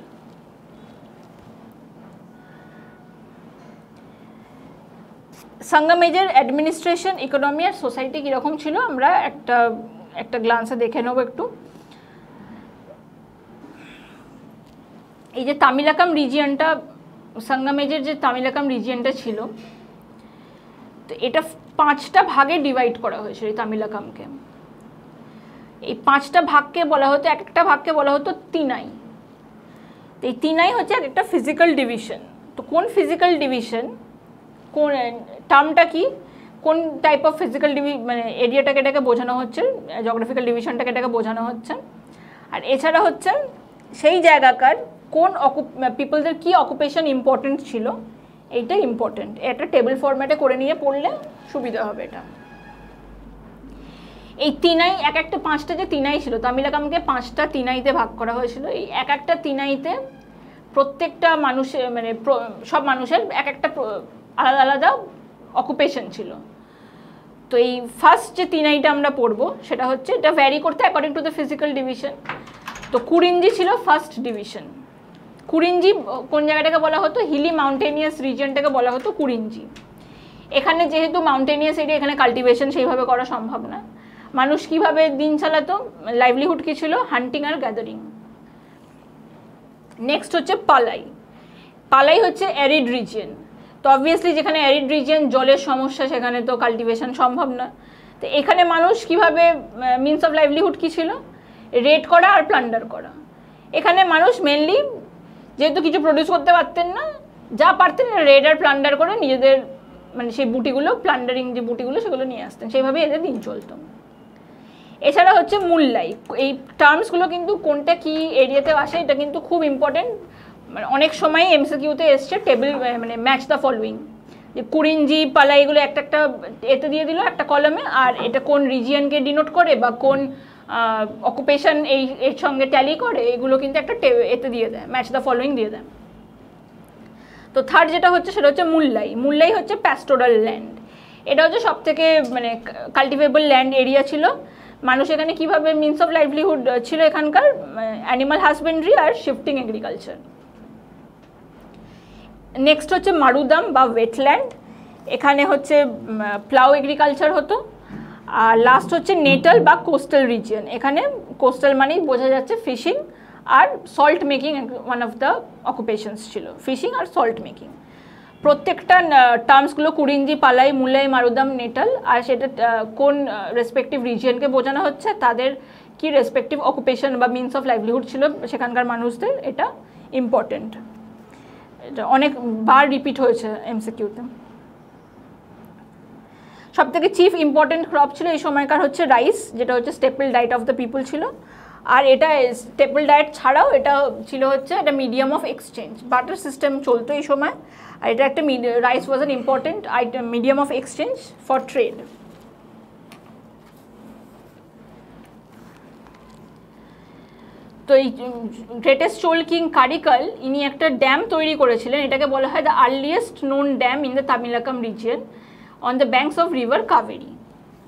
সঙ্গম এজের অ্যাডমিনিস্ট্রেশন, ইকোনমি আর সোসাইটি কীরকম ছিল আমরা একটা গ্লান্সে দেখে নেব একটু। এই যে তামিলাকাম রিজিয়নটা, সঙ্গম এজের যে তামিলাকাম রিজিয়নটা ছিল, তো এটা 5টা ভাগে ডিভাইড করা হয়েছিল এই তামিলাকামকে। এই 5টা ভাগকে বলা হতো, এক একটা ভাগকে বলা হতো তিনাই। তো এই তিনাই হচ্ছে এক একটা ফিজিক্যাল ডিভিশন। তো কোন ফিজিক্যাল ডিভিশন, কোন টার্মটা কি, কোন টাইপ অফ ফিজিক্যাল মানে এরিয়াটাকে এটাকে বোঝানো হচ্ছে, জিওগ্রাফিক্যাল ডিভিশনটাকে এটাকে বোঝানো হচ্ছে। আর এছাড়া হচ্ছে সেই জায়গাকার কোন পিপলদের কি অকুপেশন ইম্পর্টেন্ট ছিল, এইটা ইম্পর্টেন্ট। এটা টেবিল ফরম্যাটে করে নিয়ে পড়লে সুবিধা হবে। এটা এই তিনাই, এক একটা 5টা যে তিনাই ছিল, তামিলাকামকে 5টা তিনাইতে ভাগ করা হয়েছিল। এই এক একটা তিনাইতে প্রত্যেকটা মানুষের মানে সব মানুষের এক একটা আলাদা আলাদা অকুপেশন ছিল। তো এই ফার্স্ট যে তিনাইটা আমরা পড়বো সেটা হচ্ছে, এটা ভ্যারি করতে according to the physical division. তো কুরিঞ্জি ছিল ফার্স্ট ডিভিশন। কুরিঞ্জি কোন জায়গাটাকে বলা হতো? হিলি মাউন্টেনিয়াস রিজিয়নটাকে বলা হতো কুরিঞ্জি। এখানে যেহেতু মাউন্টেনিয়াস এরিয়া, এখানে কাল্টিভেশন সেইভাবে করা সম্ভব না। মানুষ কিভাবে দিন চালাতো, লাইভলিহুড কি ছিল? হান্টিং আর গ্যাদারিং। নেক্সট হচ্ছে পালাই। পালাই হচ্ছে অ্যারিড রিজিয়ন। তো অবভিয়াসলি যেখানে অ্যারিড রিজিয়ন, জলের সমস্যা, সেখানে তো কাল্টিভেশন সম্ভব না। তো এখানে মানুষ কিভাবে, মিনস অফ লাইভলিহুড কী ছিল? রেড করা আর প্লান্ডার করা। এখানে মানুষ মেনলি যেহেতু কিছু প্রডিউস করতে পারতেন না, যা পারতেন রেড আর প্লান্ডার করে নিজেদের মানে সেই বুটিগুলো, প্লান্ডারিং যে বুটিগুলো সেগুলো নিয়ে আসতেন, সেইভাবেই এদের দিন চলতো। এছাড়া হচ্ছে মূল্যাই। এই টার্মসগুলো কিন্তু কোনটা কি এরিয়াতে আসে এটা কিন্তু খুব ইম্পর্টেন্ট। মানে অনেক সময় এমসিকিউতে এসছে টেবিল মানে ম্যাচ দ্য ফলোয়িং, যে কুরিঞ্জি, পালাই এগুলো একটা একটা এতে দিয়ে দিল একটা কলমে, আর এটা কোন রিজিয়নকে ডিনোট করে বা কোন অকুপেশন এর সঙ্গে ট্যালি করে, এগুলো কিন্তু একটা এতে দিয়ে দেয়, ম্যাচ দ্য ফলোয়িং দিয়ে দেয়। তো থার্ড যেটা হচ্ছে সেটা হচ্ছে মুল্লাই। মুল্লাই হচ্ছে প্যাস্টোরাল ল্যান্ড। এটা হচ্ছে সব থেকে মানে কাল্টিভেবল ল্যান্ড এরিয়া ছিল। মানুষ এখানে কীভাবে মিনস অফ লাইভলিহুড ছিল এখানকার, অ্যানিমাল হাজবেন্ড্রি আর শিফটিং এগ্রিকালচার। নেক্সট হচ্ছে মারুদাম বা ওয়েটল্যান্ড। এখানে হচ্ছে প্লাউ এগ্রিকালচার হতো। আর লাস্ট হচ্ছে নেটাল বা কোস্টাল রিজিয়ন। এখানে কোস্টাল মানেই বোঝা যাচ্ছে ফিশিং আর salt making, one of the occupations ছিল ফিশিং আর সল্ট মেকিং। প্রত্যেকটা টার্মসগুলো কুরিঞ্জি, পালাই, মুলাই, মারুদাম, নেটাল, আর সেটা কোন রেসপেক্টিভ রিজিয়নকে বোঝানো হচ্ছে, তাদের কি রেসপেক্টিভ অকুপেশন বা মিনস অফ লাইভলিহুড ছিল সেখানকার মানুষদের, এটা ইম্পর্টেন্ট। এটা অনেকবার রিপিট হয়েছে এমসিকিউতে। সবথেকে চিফ ইম্পর্টেন্ট ক্রপ ছিল এই সময়কার হচ্ছে রাইস, যেটা হচ্ছে staple diet of the people ছিল। আর এটা স্টেপল ডায়েট ছাড়াও এটা ছিল হচ্ছে এটা medium of exchange, butter system চলতো এই সময়। আর এটা একটা rice was an important medium of exchange for trade. তো এই গ্রেটেস্ট চোল কিং কারিকাল, ইনি একটা ড্যাম তৈরি করেছিলেন। এটাকে বলা হয় the earliest known dam in the Tamilakam region on the banks of river Kaveri,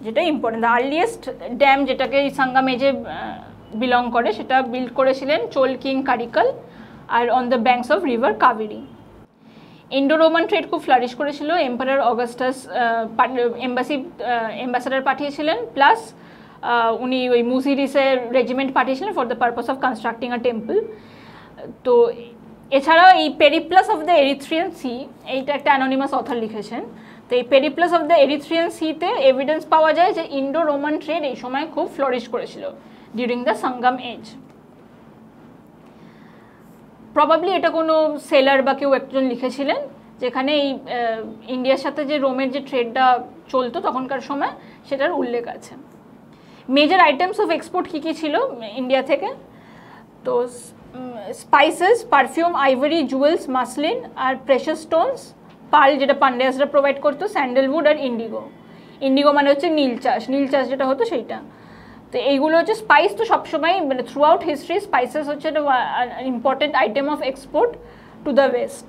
যেটা ইম্পর্টেন্ট। দ্য আর্লিয়েস্ট ড্যাম যেটাকে সঙ্গম এজে বিলং করে, সেটা বিল্ড করেছিলেন চোল কিং কারিকাল, আর on the banks of river Kaveri. Indo Roman trade খুব ফ্লারিশ করেছিল। এম্পারার অগাস্টাস অ্যাম্বাসাডার পাঠিয়েছিলেন, প্লাস উনি ওই মুসিরিসের রেজিমেন্ট পাঠিয়েছিলেন for the purpose of constructing a temple. তো এছাড়াও এই Periplus of the Erythraean Sea, এইটা একটা অ্যানোনিমাস অথর লিখেছেন। তো এই পেরিপ্লাস অফ দ্য এরিথ্রিয়ান সিতে এভিডেন্স পাওয়া যায় যে ইন্ডো রোমান ট্রেড এই সময় খুব ফ্লোরিশ করেছিল during the Sangam age. Probably এটা কোনো সেলার বা কেউ একজন লিখেছিলেন, যেখানে এই ইন্ডিয়ার সাথে যে রোমের যে ট্রেডটা চলতো তখনকার সময় সেটার উল্লেখ আছে। মেজর আইটেমস অফ এক্সপোর্ট কী কী ছিল ইন্ডিয়া থেকে? তো spices, perfume, ivory, jewels, muslin আর প্রেশাস স্টোনস, পার্ল যেটা পান্ডিয়াসরা প্রোভাইড করতো, স্যান্ডেলউড আর ইন্ডিগো। ইন্ডিগো মানে হচ্ছে নীল চাষ যেটা হতো সেইটা। তো এইগুলো হচ্ছে স্পাইস। তো সবসময় মানে থ্রু আউট হিস্ট্রি স্পাইসেস হচ্ছে একটা important item of export to the west.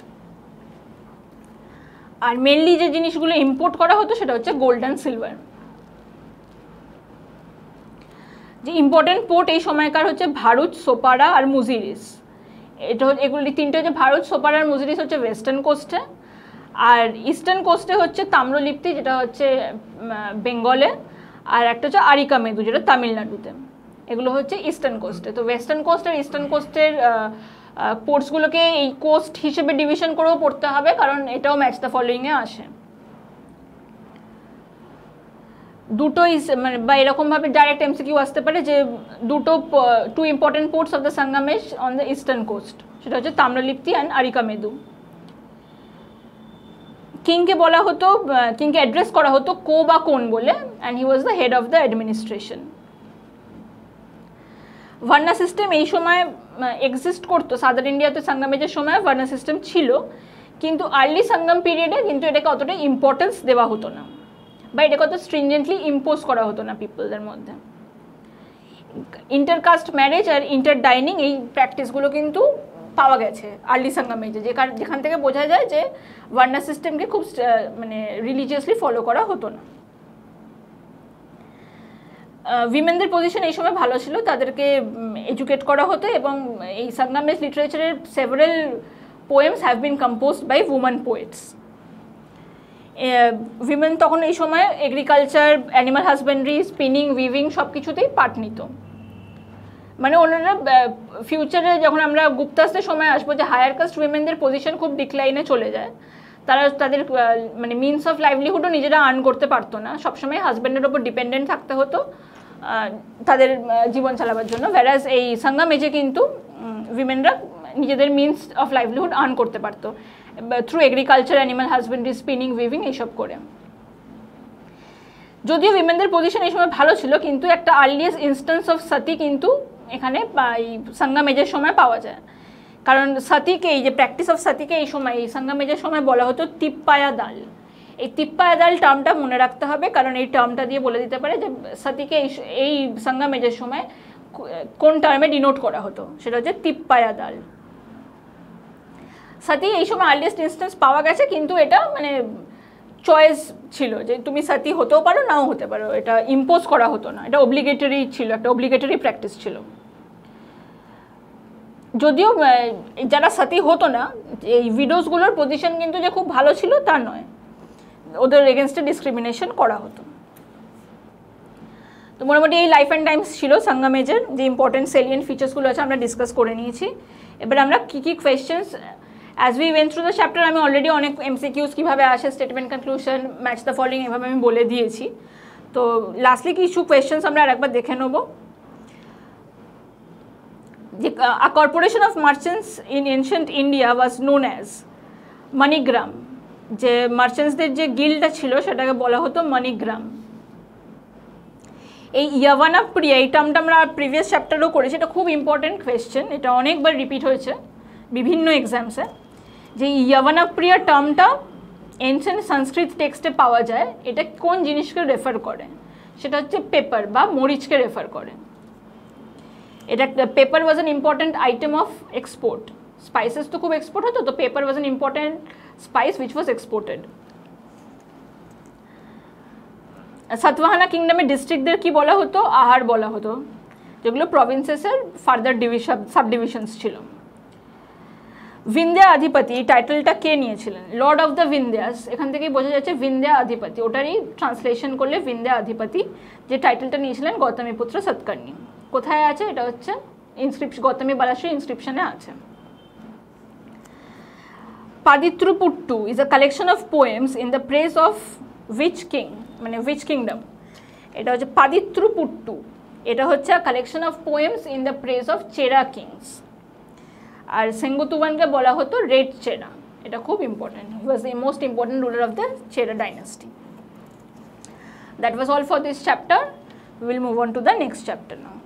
আর মেনলি যে জিনিসগুলো ইম্পোর্ট করা হতো সেটা হচ্ছে গোল্ড অ্যান্ড সিলভার। যে ইম্পর্টেন্ট পোর্ট এই সময়কার হচ্ছে ভারুচ, সোপারা আর মুজিরিস। এগুলি তিনটে হচ্ছে ভারুচ, সোপারা আর মুজিরিস হচ্ছে ওয়েস্টার্ন কোস্টে, আর ইস্টার্ন কোস্টে হচ্ছে তাম্রলিপ্তি যেটা হচ্ছে বেঙ্গলে, আর একটা হচ্ছে আরিকামেদু যেটা তামিলনাড়ুতে। এগুলো হচ্ছে ইস্টার্ন কোস্টে। তো ওয়েস্টার্ন কোস্ট আর ইস্টার্ন কোস্টের পোর্টসগুলোকে এই কোস্ট হিসেবে ডিভিশন করেও পড়তে হবে, কারণ এটাও ম্যাচ দ্য ফলোয়িংয়ে আসে। দুটো মানে বা এরকমভাবে ডাইরেক্ট এমসিকিউ আসতে পারে যে two important ports of the Sangam's on the eastern coast, সেটা হচ্ছে তাম্রলিপ্তি অ্যান্ড আরিকামেদু। কিংকে বলা হতো, কিংকে অ্যাড্রেস করা হতো কো বা কোন বলে, and he was the head of the administration. Verna system এই সময় এক্সিস্ট করতো সাদার্ন ইন্ডিয়াতে। সাঙ্গামেজের সময় ভার্না সিস্টেম ছিল, কিন্তু আর্লি সাঙ্গাম পিরিয়ডে কিন্তু এটাকে অতটা ইম্পর্টেন্স দেওয়া হতো না, বা এটাকে অত স্ট্রিনজেন্টলি ইম্পোজ করা হতো না পিপলদের মধ্যে। ইন্টারকাস্ট ম্যারেজ আর ইন্টার ডাইনিং এই প্র্যাকটিসগুলো কিন্তু পাওয়া গেছে আর্লি সাঙ্গামেজে, যেখান থেকে বোঝা যায় যে ভার্না সিস্টেমকে খুব মানে রিলিজিয়াসলি ফলো করা হতো না। উইমেনদের পজিশন এই সময় ভালো ছিল, তাদেরকে এডুকেট করা হতো, এবং এই সাঙ্গামেজ লিটারেচারের several poems have been composed by women poets. Women তখন এই সময় agriculture, animal husbandry, spinning, weaving সব কিছুতেই পার্ট নিত। মানে ওনারা ফিউচারে যখন আমরা গুপ্তাসদের সময় আসবো, যে হায়ার কাস্ট উইমেনদের পজিশন খুব ডিক্লাইনে চলে যায়, তাদের মানে মিনস অফ লাইভলিহুডও নিজেরা আর্ন করতে পারতো না, সবসময় হাজব্যান্ডের ওপর ডিপেন্ডেন্ট থাকতে হতো তাদের জীবন চালাবার জন্য। whereas এই সাঙ্গামেজে কিন্তু উইমেনরা নিজেদের মিনস অফ লাইভলিহুড আর্ন করতে পারতো through agriculture, animal husbandry, spinning, weaving এইসব করে। যদিও উইমেনদের পজিশন এই সময় ভালো ছিল, কিন্তু একটা আর্লিয়েস্ট ইনস্ট্যান্স অফ সতী কিন্তু এখানে এই সাঙ্গামেজের সময় পাওয়া যায়। কারণ সতীকে, এই যে প্র্যাকটিস অফ সতীকে এই সময় এই সাঙ্গামেজের সময় বলা হতো তিপ্পায়া দাল। এই তিপ্পায়া দাল টার্মটা মনে রাখতে হবে, কারণ এই টার্মটা দিয়ে বলে দিতে পারে যে সতীকে এই সাঙ্গামেজের সময় কোন টার্মে ডিনোট করা হতো, সেটা হচ্ছে তিপ্পায়া দাল। সতী এই সময় আর্লিয়েস্ট ইনস্ট্যান্স পাওয়া গেছে, কিন্তু এটা মানে চয়েস ছিল যে তুমি সতী হতেও পারো, নাও হতে পারো, এটা ইম্পোজ করা হতো না, এটা অব্লিগেটরি ছিল, একটা অব্লিগেটরি প্র্যাকটিস ছিল। যদিও যারা সতী হতো না, এই উইডোজগুলোর পজিশন কিন্তু যে খুব ভালো ছিল তা নয়, ওদের এগেনস্টে ডিসক্রিমিনেশন করা হতো। তো মোটামুটি এই লাইফ অ্যান্ড টাইমস ছিল সাঙ্গামেজের, যে ইম্পর্টেন্ট সেলিয়েন্ট ফিচার্সগুলো আছে আমরা ডিসকাস করে নিয়েছি। এবার আমরা কী কী questions as we went through the chapter, আমি অলরেডি অনেক এমসিকিউস কীভাবে আসে, statement, conclusion, match the following, এভাবে আমি বলে দিয়েছি। তো লাস্টলি কিছু কোয়েশ্চেন্স আমরা আরেকবার দেখে নেব। A corporation of merchants in ancient India was known as MoneyGram. যে মার্চেন্টসদের যে গিল্ডটা ছিল সেটাকে বলা হতো MoneyGram। এই ইয়াভানা প্রিয়া, এই টার্মটা আমরা প্রিভিয়াস চ্যাপ্টারও করেছি, এটা খুব ইম্পর্টেন্ট কোয়েশ্চেন, এটা অনেকবার রিপিট হয়েছে বিভিন্ন এক্সামসে। যে ইয়াভানা প্রিয়া টার্মটা এনশিয়েন্ট সংস্কৃত টেক্সটে পাওয়া যায়, এটা কোন জিনিসকে রেফার করে? সেটা হচ্ছে পেপার বা মরিচকে রেফার করে। এটা pepper was an important item of export. Spices তো খুব এক্সপোর্ট হতো, তো pepper was an important spice which was exported. Satavahana কিংডমের ডিস্ট্রিক্টদের কি বলা হতো? আহার বলা হতো, যেগুলো প্রভিন্সেসের ফার্দার সাব ডিভিশনস ছিল। ভিন্ধ্যা আধিপতি, এই টাইটেলটা কে নিয়েছিলেন? লর্ড অফ দ্য ভিন্ধ্যাস, এখান থেকেই বোঝা যাচ্ছে ভিন্ধ্যা আধিপতি, ওটারই ট্রান্সলেশন করলে ভিন্ধ্যা আধিপতি। যে টাইটেলটা নিয়েছিলেন গৌতমীপুত্র সৎকর্ণী। কোথায় আছে? এটা হচ্ছে ইনস্ক্রিপশন, গৌতমী বালাশ্রী ইনস্ক্রিপশনে আছে। Padirruppattu is a collection of poems in the praise of which king, মানে উইচ কিংডম? এটা হচ্ছে পাদিত্রুপুট্টু, এটা হচ্ছে collection of poems in the praise of Chera kings. আর সেঙ্গুতুবানকে বলা হতো রেড চেরা, এটা খুব important, he was the most important ruler of the Chera dynasty. That was all for this chapter. we will move on to the next chapter now.